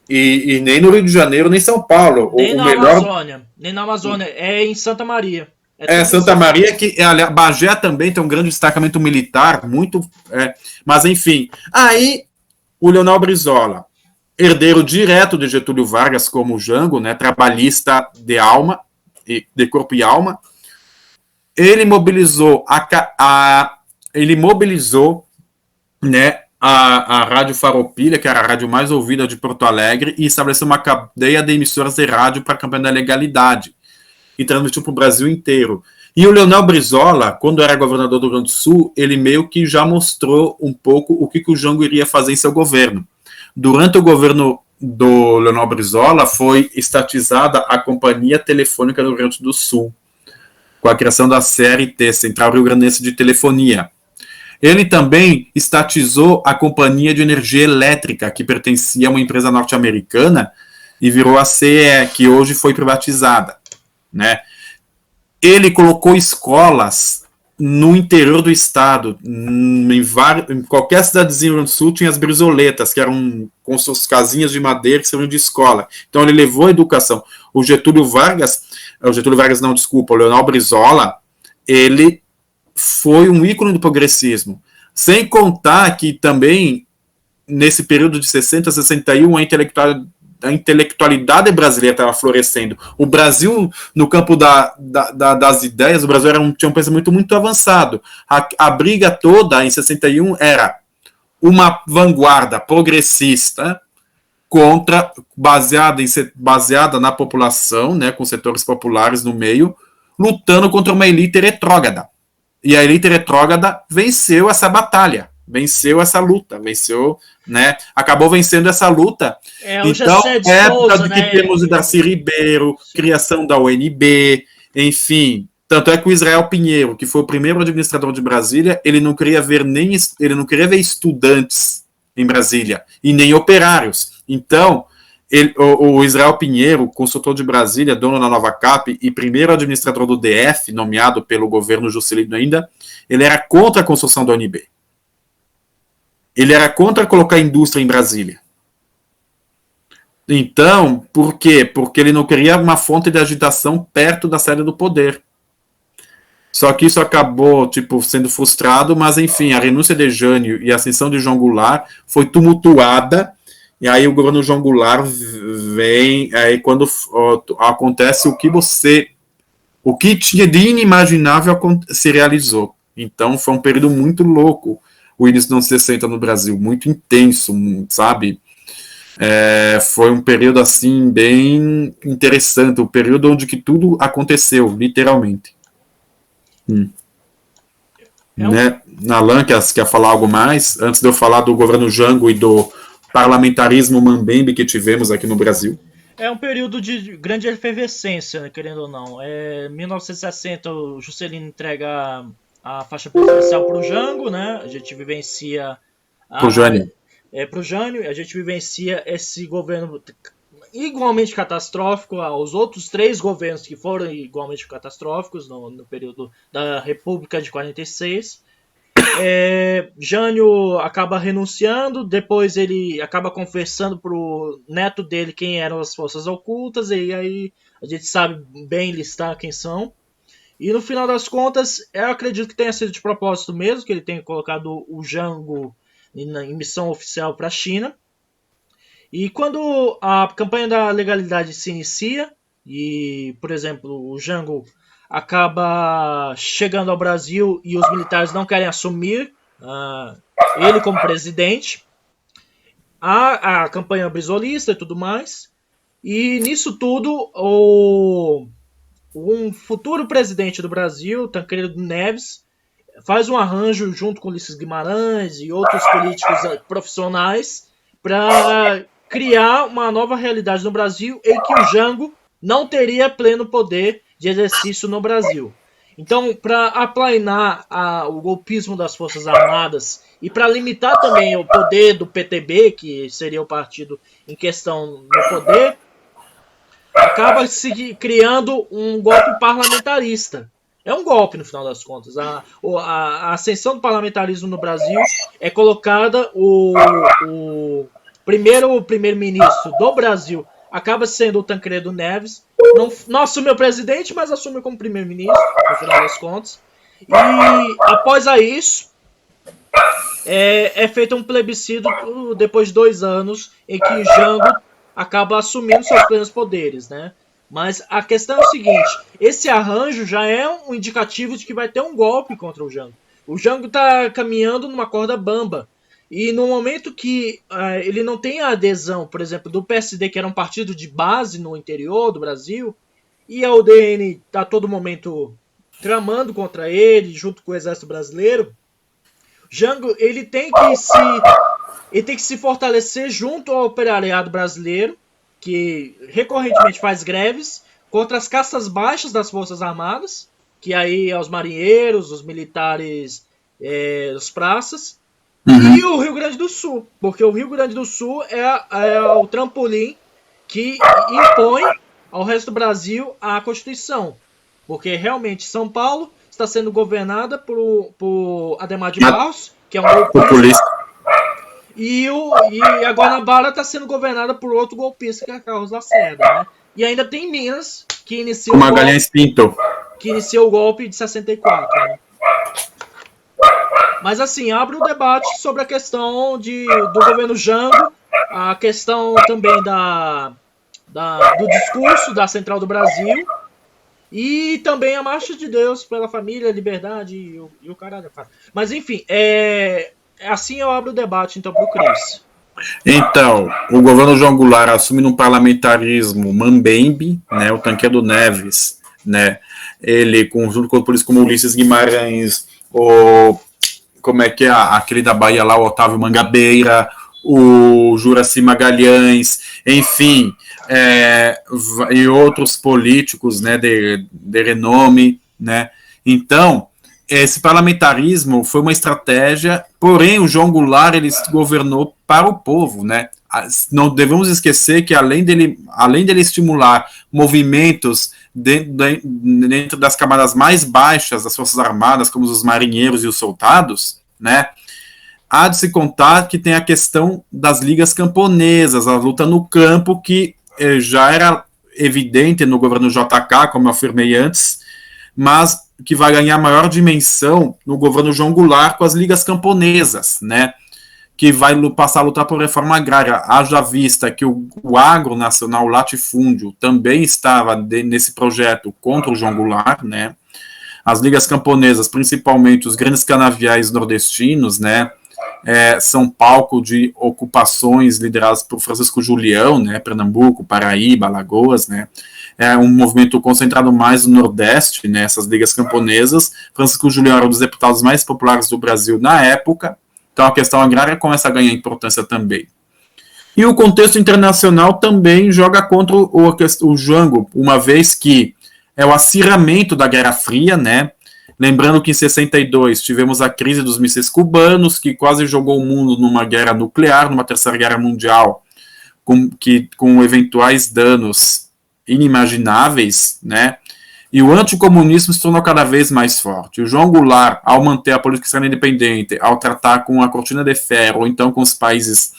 E nem no Rio de Janeiro, nem em São Paulo. Nem na Amazônia. Nem na Amazônia, é em Santa Maria. Santa Maria, que Bagé também tem um grande destacamento militar, muito. Mas enfim. Aí o Leonel Brizola, herdeiro direto de Getúlio Vargas, como o Jango, né, trabalhista de alma, de corpo e alma, ele mobilizou né, a Rádio Farroupilha, que era a rádio mais ouvida de Porto Alegre, e estabeleceu uma cadeia de emissoras de rádio para a campanha da legalidade, e transmitiu para o Brasil inteiro. E o Leonel Brizola, quando era governador do Rio Grande do Sul, ele meio que já mostrou um pouco o que o Jango iria fazer em seu governo. Durante o governo do Leonel Brizola, foi estatizada a Companhia Telefônica do Rio Grande do Sul, com a criação da CRT, Central Rio Grandense de Telefonia. Ele também estatizou a Companhia de Energia Elétrica, que pertencia a uma empresa norte-americana, e virou a CE, que hoje foi privatizada, né? Ele colocou escolas no interior do estado, em qualquer cidadezinha do Rio Grande do Sul tinha as brisoletas, que eram com suas casinhas de madeira que serviam de escola. Então ele levou a educação. O Getúlio Vargas não, desculpa, o Leonel Brizola, ele foi um ícone do progressismo. Sem contar que também, nesse período de 60 a 61, a intelectualidade brasileira estava florescendo. O Brasil, no campo das ideias, o Brasil tinha um pensamento muito avançado. A briga toda, em 61, era uma vanguarda progressista baseada na população, né, com setores populares no meio, lutando contra uma elite retrógrada. E a elite retrógrada venceu essa batalha, venceu essa luta, né? Acabou vencendo essa luta. Então, época de que temos o Darcy Ribeiro, criação da UNB, enfim. Tanto é que o Israel Pinheiro, que foi o primeiro administrador de Brasília, ele não queria ver estudantes em Brasília e nem operários. Então, o Israel Pinheiro, consultor de Brasília, dono da Nova Cap e primeiro administrador do DF, nomeado pelo governo Juscelino ainda, ele era contra a construção da UNB. Ele era contra colocar indústria em Brasília. Então, por quê? Porque ele não queria uma fonte de agitação perto da sede do poder. Só que isso acabou, sendo frustrado, mas, enfim, a renúncia de Jânio e a ascensão de João Goulart foi tumultuada, e aí o governo João Goulart vem, aí quando acontece o que tinha de inimaginável se realizou. Então, foi um período muito louco, o início dos anos 60 no Brasil, muito intenso, sabe? Foi um período, assim, bem interessante, um período onde que tudo aconteceu, literalmente. Né? Alan, quer falar algo mais? Antes de eu falar do governo Jango e do parlamentarismo mambembe que tivemos aqui no Brasil. É um período de grande efervescência, né, querendo ou não. Em 1960, o Juscelino entrega a faixa presidencial para o Jango, né? A gente vivencia... Para o Jânio. Para o Jânio, a gente vivencia esse governo igualmente catastrófico aos outros 3 governos que foram igualmente catastróficos no período da República de 46. Jânio acaba renunciando, depois ele acaba confessando pro neto dele quem eram as forças ocultas, e aí a gente sabe bem listar quem são. E no final das contas, eu acredito que tenha sido de propósito mesmo, que ele tenha colocado o Jango em missão oficial para a China. E quando a campanha da legalidade se inicia, e, por exemplo, o Jango acaba chegando ao Brasil e os militares não querem assumir ele como presidente, a campanha brisolista e tudo mais, e nisso tudo um futuro presidente do Brasil, Tancredo Neves, faz um arranjo junto com Ulisses Guimarães e outros políticos profissionais para criar uma nova realidade no Brasil em que o Jango não teria pleno poder de exercício no Brasil. Então, para aplainar o golpismo das Forças Armadas e para limitar também o poder do PTB, que seria o partido em questão no poder, acaba se criando um golpe parlamentarista. É um golpe, no final das contas. A ascensão do parlamentarismo no Brasil é colocada o primeiro-ministro do Brasil acaba sendo o Tancredo Neves. Não assume o presidente, mas assume como primeiro-ministro, no final das contas. E após isso, é feito um plebiscito depois de 2 anos, em que o Jango acaba assumindo seus plenos poderes, né? Mas a questão é o seguinte, esse arranjo já é um indicativo de que vai ter um golpe contra o Jango. O Jango está caminhando numa corda bamba. E no momento que ele não tem a adesão, por exemplo, do PSD, que era um partido de base no interior do Brasil, e a UDN está a todo momento tramando contra ele, junto com o Exército Brasileiro, Jango ele tem que se fortalecer junto ao operariado brasileiro, que recorrentemente faz greves contra as castas baixas das Forças Armadas, que aí é os marinheiros, os militares as praças, Uhum. e o Rio Grande do Sul, porque o Rio Grande do Sul é o trampolim que impõe ao resto do Brasil a Constituição. Porque realmente São Paulo está sendo governada por Adhemar de Barros, que é um golpista, Populista. e a Guanabara está sendo governada por outro golpista, que é Carlos Lacerda, né? E ainda tem Minas, que iniciou Com Magalhães Pinto. o golpe de 64, né? Mas assim, abre o debate sobre a questão do governo Jango, a questão também do discurso da Central do Brasil, e também a Marcha de Deus pela Família, Liberdade e o caralho. Mas enfim, assim eu abro o debate então pro Cris. Então, o governo João Goulart assume um parlamentarismo mambembe, né, o Tancredo Neves, né, ele, junto com políticos como Ulisses Guimarães, como é que é, aquele da Bahia lá, o Otávio Mangabeira, o Juraci Magalhães, enfim, e outros políticos, né, de renome, né, então, esse parlamentarismo foi uma estratégia, porém o João Goulart ele governou para o povo, né? Não devemos esquecer que além dele estimular movimentos dentro das camadas mais baixas das Forças Armadas, como os marinheiros e os soldados, né? Há de se contar que tem a questão das ligas camponesas, a luta no campo, que já era evidente no governo JK, como eu afirmei antes, mas que vai ganhar maior dimensão no governo João Goulart com as ligas camponesas, né? Que vai passar a lutar por reforma agrária. Haja vista que o agro nacional, o latifúndio, também estava nesse projeto contra o João Goulart, né? As ligas camponesas, principalmente os grandes canaviais nordestinos, né? São palco de ocupações lideradas por Francisco Julião, né? Pernambuco, Paraíba, Alagoas, né? É um movimento concentrado mais no Nordeste, nessas ligas camponesas. Francisco Julião era um dos deputados mais populares do Brasil na época, então a questão agrária começa a ganhar importância também. E o contexto internacional também joga contra o Jango, uma vez que é o acirramento da Guerra Fria, né? Lembrando que em 62 tivemos a crise dos mísseis cubanos, que quase jogou o mundo numa guerra nuclear, numa terceira guerra mundial, com eventuais danos inimagináveis, né? E o anticomunismo se tornou cada vez mais forte. O João Goulart, ao manter a política externa independente, ao tratar com a cortina de ferro, ou então com os países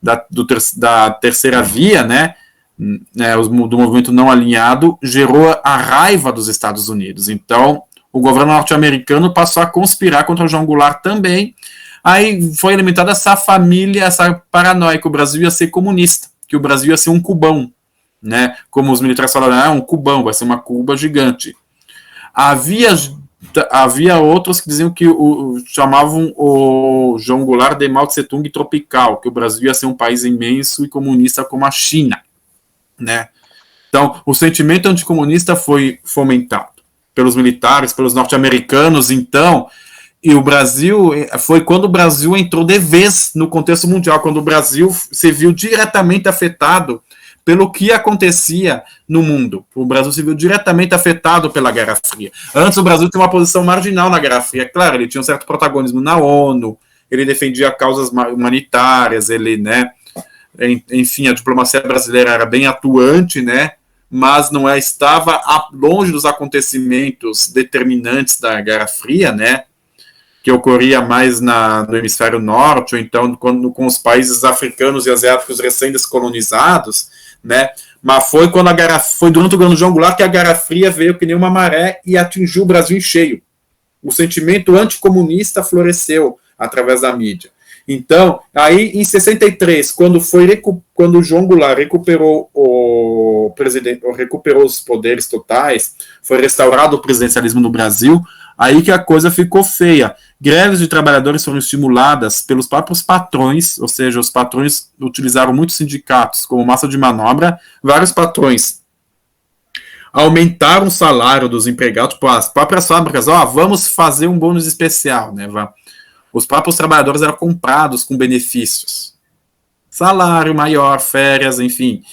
da terceira via, né, do movimento não alinhado, gerou a raiva dos Estados Unidos. Então, o governo norte-americano passou a conspirar contra o João Goulart também. Aí foi alimentada essa família, essa paranoia que o Brasil ia ser comunista, que o Brasil ia ser um Cubão, né? Como os militares falaram, um Cubão, vai ser uma Cuba gigante. Havia outros que diziam que chamavam o João Goulart de Mao Tse Tung tropical, que o Brasil ia ser um país imenso e comunista como a China, né? Então, o sentimento anticomunista foi fomentado pelos militares, pelos norte-americanos, então, e o Brasil, foi quando o Brasil entrou de vez no contexto mundial, quando o Brasil se viu diretamente afetado pelo que acontecia no mundo. O Brasil se viu diretamente afetado pela Guerra Fria. Antes, o Brasil tinha uma posição marginal na Guerra Fria. Claro, ele tinha um certo protagonismo na ONU, ele defendia causas humanitárias, ele, né, enfim, a diplomacia brasileira era bem atuante, né, mas não estava longe dos acontecimentos determinantes da Guerra Fria, né, que ocorria mais no hemisfério norte, ou então com os países africanos e asiáticos recém-descolonizados, né? Mas foi durante o governo João Goulart que a Guerra Fria veio que nem uma maré e atingiu o Brasil em cheio. O sentimento anticomunista floresceu através da mídia. Então, aí em 63, quando o João Goulart recuperou os poderes totais, foi restaurado o presidencialismo no Brasil, aí que a coisa ficou feia. Greves de trabalhadores foram estimuladas pelos próprios patrões, ou seja, os patrões utilizaram muitos sindicatos como massa de manobra. Vários patrões aumentaram o salário dos empregados, tipo, as próprias fábricas, vamos fazer um bônus especial, né? Os próprios trabalhadores eram comprados com benefícios. Salário maior, férias, enfim.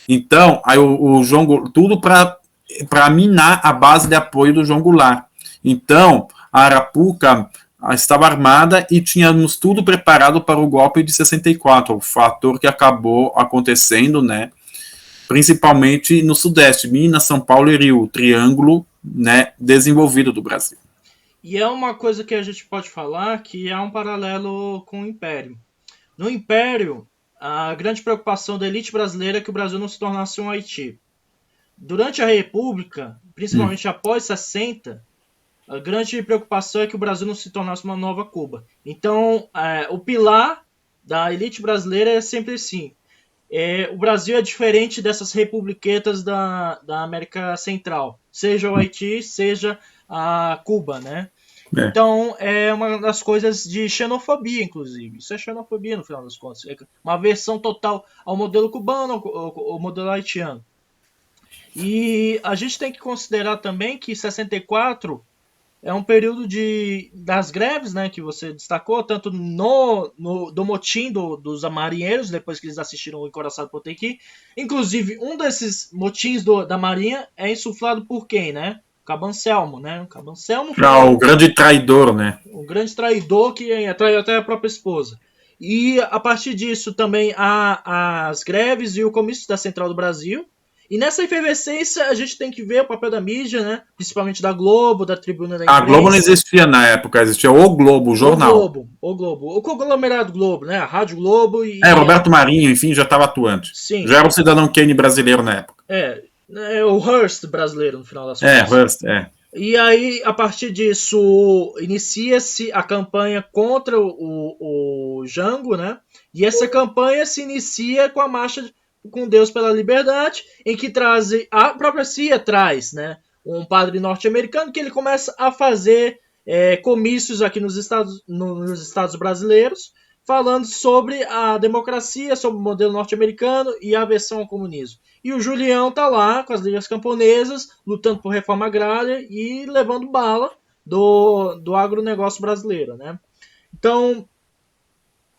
Então, aí o João Goulart, tudo para minar a base de apoio do João Goulart. Então, a Arapuca estava armada e tínhamos tudo preparado para o golpe de 64, o fator que acabou acontecendo, né, principalmente no Sudeste, Minas, São Paulo e Rio, o triângulo, né, desenvolvido do Brasil. E é uma coisa que a gente pode falar que é um paralelo com o Império. No Império, a grande preocupação da elite brasileira é que o Brasil não se tornasse um Haiti. Durante a República, principalmente após 60, a grande preocupação é que o Brasil não se tornasse uma nova Cuba. Então, o pilar da elite brasileira é sempre assim. O Brasil é diferente dessas republiquetas da América Central, seja o Haiti, seja a Cuba, né? Então, é uma das coisas de xenofobia, inclusive. Isso é xenofobia, no final das contas. É uma aversão total ao modelo cubano, ao modelo haitiano. E a gente tem que considerar também que 64 é um período das greves, né, que você destacou, tanto do motim dos marinheiros, depois que eles assistiram o Encoraçado Potemkin. Inclusive, um desses motins da Marinha é insuflado por quem, né? Cabo Anselmo, né? O Cabo Anselmo foi o grande traidor, né? O grande traidor que traiu até a própria esposa. E a partir disso também há as greves e o comício da Central do Brasil. E nessa efervescência a gente tem que ver o papel da mídia, né? Principalmente da Globo, da Tribuna da Imprensa. A Globo não existia na época, existia o Globo, o jornal. O Globo. O conglomerado Globo, né? A Rádio Globo e... Roberto Marinho, enfim, já estava atuante. Sim. Já era o cidadão Kane brasileiro na época. O Hearst brasileiro, no final das contas. Hearst, E aí, a partir disso, inicia-se a campanha contra o Jango, né? E essa campanha se inicia com a Marcha com Deus pela Liberdade, em que a própria CIA traz, né, um padre norte-americano que ele começa a fazer comícios aqui nos estados brasileiros, falando sobre a democracia, sobre o modelo norte-americano e a aversão ao comunismo. E o Julião tá lá com as ligas camponesas, lutando por reforma agrária e levando bala do agronegócio brasileiro, né? Então,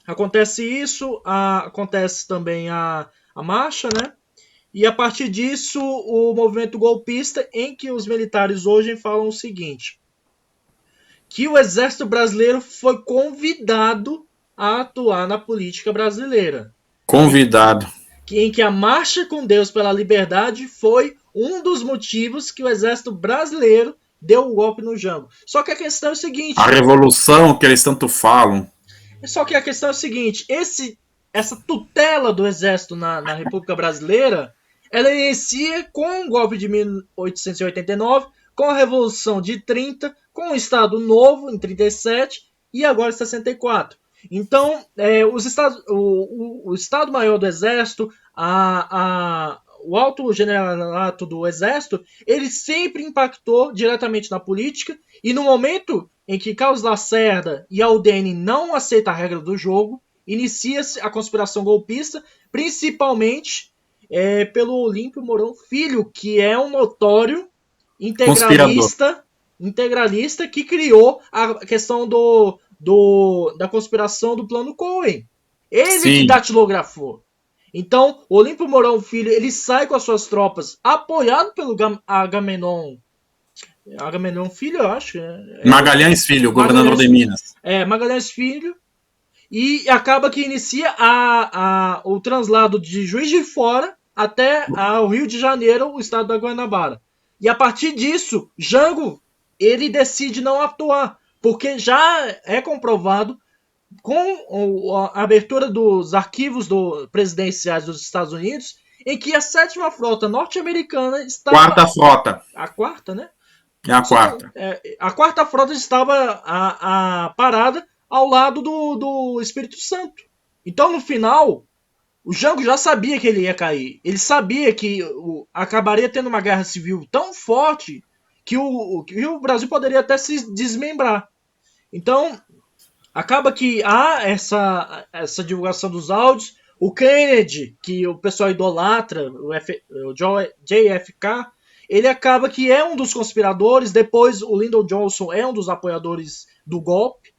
acontece isso, acontece também a marcha, né? E a partir disso, o movimento golpista, em que os militares hoje falam o seguinte, que o exército brasileiro foi convidado a atuar na política brasileira. Convidado. Em que a Marcha com Deus pela Liberdade foi um dos motivos que o exército brasileiro deu o golpe no Jango. Só que a questão é o seguinte... A revolução que eles tanto falam. Só que a questão é o seguinte, essa tutela do exército na República Brasileira, ela inicia com o golpe de 1889, com a Revolução de 30, com o Estado Novo em 37 e agora em 64. Então, o Estado-Maior do Exército, o Alto Generalato do Exército, ele sempre impactou diretamente na política, e no momento em que Carlos Lacerda e a UDN não aceitam a regra do jogo, inicia-se a conspiração golpista, principalmente pelo Olímpio Mourão Filho, que é um notório integralista que criou a questão da conspiração do plano Cohen. Ele que datilografou. Então, o Olímpio Mourão Filho, ele sai com as suas tropas, apoiado pelo Agamenon Filho, eu acho. Magalhães Filho, governador de Minas. Magalhães Filho. E acaba que inicia o translado de Juiz de Fora até o Rio de Janeiro, o estado da Guanabara. E a partir disso, Jango, ele decide não atuar, porque já é comprovado com a abertura dos arquivos presidenciais dos Estados Unidos, em que a 7ª Frota norte-americana estava... Quarta Frota. A quarta, né? É a quarta. A 4ª Frota estava parada ao lado do Espírito Santo. Então, no final, o Jango já sabia que ele ia cair. Ele sabia que acabaria tendo uma guerra civil tão forte que o Brasil poderia até se desmembrar. Então, acaba que há essa divulgação dos áudios. O Kennedy, que o pessoal idolatra, o JFK, ele acaba que é um dos conspiradores. Depois, o Lyndon Johnson é um dos apoiadores do golpe.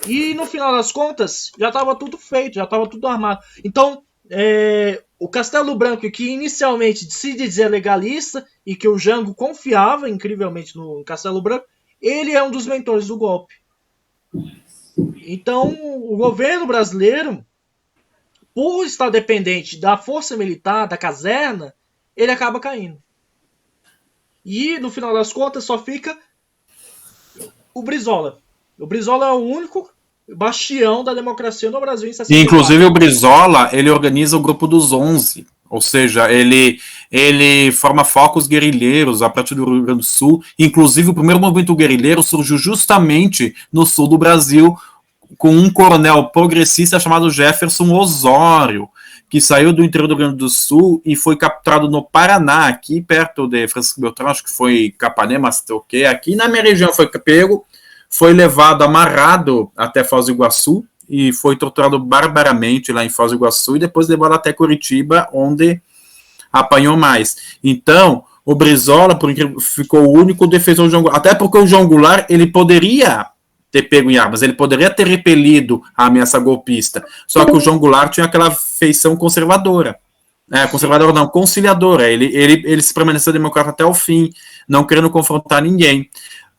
E, no final das contas, já estava tudo feito, já estava tudo armado. Então, o Castelo Branco, que inicialmente se dizia legalista e que o Jango confiava incrivelmente no Castelo Branco, ele é um dos mentores do golpe. Então, o governo brasileiro, por estar dependente da força militar, da caserna, ele acaba caindo. E, no final das contas, só fica o Brizola. O Brizola é o único bastião da democracia no Brasil em E, 64. inclusive, o Brizola, ele organiza o Grupo dos 11, ou seja, ele forma focos guerrilheiros a partir do Rio Grande do Sul. Inclusive, o primeiro movimento guerrilheiro surgiu justamente no sul do Brasil, com um coronel progressista chamado Jefferson Osório, que saiu do interior do Rio Grande do Sul e foi capturado no Paraná, aqui perto de Francisco Beltrão, acho que foi Capanema, aqui na minha região foi pego, foi levado amarrado até Foz do Iguaçu e foi torturado barbaramente lá em Foz do Iguaçu e depois levado até Curitiba, onde apanhou mais. Então, o Brizola ficou o único defensor do João Goulart, até porque o João Goulart ele poderia ter pego em armas, ele poderia ter repelido a ameaça golpista, só que o João Goulart tinha aquela feição conservadora. Conservadora não, conciliadora. Ele se permaneceu democrata até o fim, não querendo confrontar ninguém.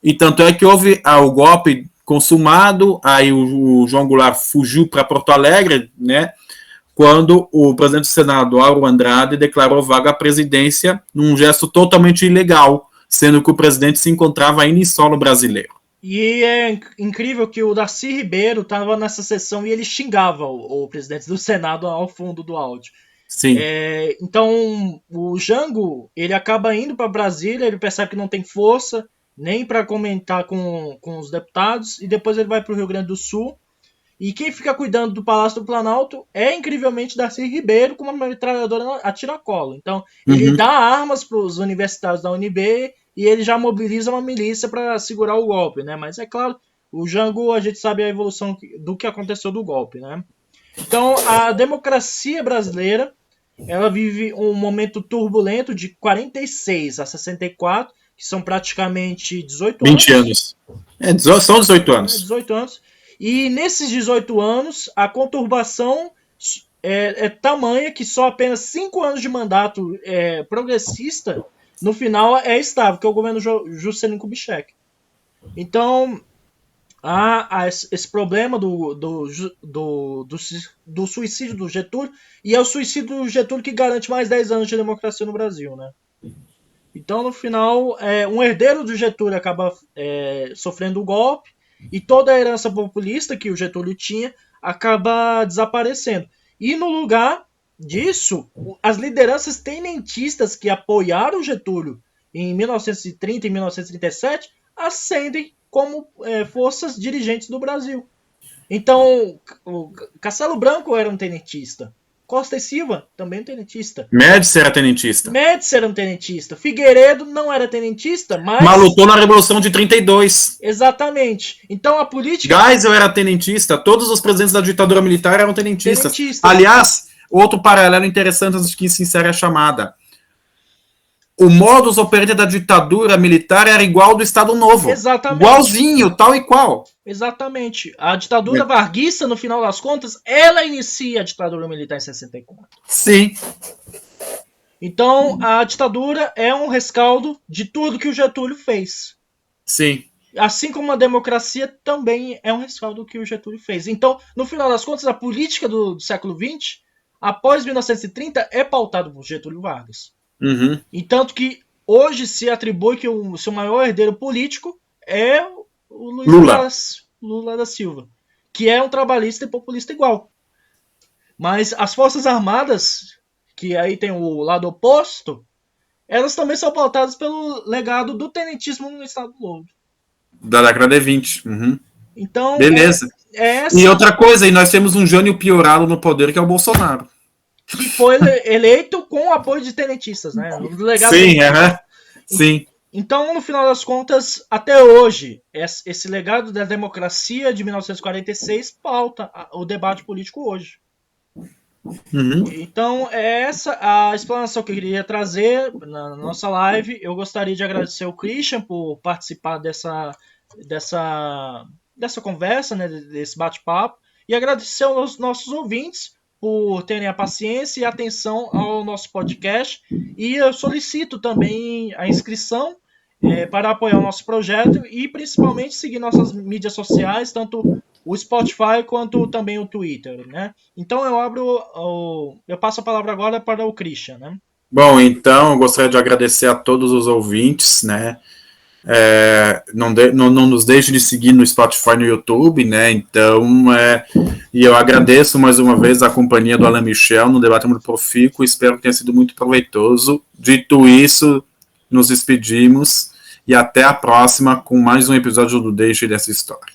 E tanto é que houve o golpe consumado, aí o João Goulart fugiu para Porto Alegre, né? Quando o presidente do Senado, Auro Andrade, declarou vaga à presidência num gesto totalmente ilegal, sendo que o presidente se encontrava ainda em solo brasileiro. E é incrível que o Darcy Ribeiro estava nessa sessão e ele xingava o presidente do Senado ao fundo do áudio. Sim. Então, o Jango, ele acaba indo para Brasília, ele percebe que não tem força nem para comentar com os deputados, e depois ele vai para o Rio Grande do Sul. E quem fica cuidando do Palácio do Planalto é, incrivelmente, Darcy Ribeiro com uma metralhadora a tiracolo. Então, ele dá armas para os universitários da UNB e ele já mobiliza uma milícia para segurar o golpe, né? Mas, é claro, o Jango, a gente sabe a evolução do que aconteceu do golpe, né? Então, a democracia brasileira, ela vive um momento turbulento de 46 a 64, que são praticamente 18 20 anos. São 18 anos. 18 anos. E nesses 18 anos, a conturbação é tamanha que só apenas 5 anos de mandato progressista, no final, é estável, que é o governo Juscelino Kubitschek. Então, há esse problema do suicídio do Getúlio, e é o suicídio do Getúlio que garante mais 10 anos de democracia no Brasil, né? Então, no final, um herdeiro do Getúlio acaba sofrendo o golpe, e toda a herança populista que o Getúlio tinha acaba desaparecendo. E no lugar disso, as lideranças tenentistas que apoiaram o Getúlio em 1930 e 1937 ascendem como forças dirigentes do Brasil. Então, o Castelo Branco era um tenentista. Costa e Silva, também um tenentista. Médici era tenentista. Médici era um tenentista. Figueiredo não era tenentista, mas lutou na Revolução de 32. Exatamente. Então a política... Geisel era tenentista. Todos os presidentes da ditadura militar eram tenentistas. Aliás, outro paralelo interessante antes que se encerre a chamada. O modus operandi da ditadura militar era igual ao do Estado Novo. Exatamente. Igualzinho, tal e qual. Exatamente. A ditadura varguista, no final das contas, ela inicia a ditadura militar em 64. Sim. Então, a ditadura é um rescaldo de tudo que o Getúlio fez. Sim. Assim como a democracia também é um rescaldo do que o Getúlio fez. Então, no final das contas, a política do século XX, após 1930, é pautada por Getúlio Vargas. Uhum. E tanto que hoje se atribui que o seu maior herdeiro político é o Luiz Lula da Silva, que é um trabalhista e populista igual. Mas as Forças Armadas, que aí tem o lado oposto, elas também são pautadas pelo legado do tenentismo no Estado Novo. Da década de 20. Uhum. Então, beleza. E outra coisa, e nós temos um Jânio piorado no poder, que é o Bolsonaro. Que foi eleito com o apoio de tenentistas, né? Sim, sim. Então, no final das contas, até hoje, esse legado da democracia de 1946 pauta o debate político hoje. Uhum. Então, é essa a explanação que eu queria trazer na nossa live. Eu gostaria de agradecer ao Christian por participar dessa conversa, né, desse bate-papo, e agradecer aos nossos ouvintes por terem a paciência e a atenção ao nosso podcast. E eu solicito também a inscrição para apoiar o nosso projeto e principalmente seguir nossas mídias sociais, tanto o Spotify quanto também o Twitter, né? Então eu passo a palavra agora para o Christian, né? Bom, então eu gostaria de agradecer a todos os ouvintes, né? Não nos deixe de seguir no Spotify e no YouTube, né? Então, e eu agradeço mais uma vez a companhia do Alain Michel no debate muito profícuo. Espero que tenha sido muito proveitoso. Dito isso, nos despedimos e até a próxima com mais um episódio do Deixe dessa História.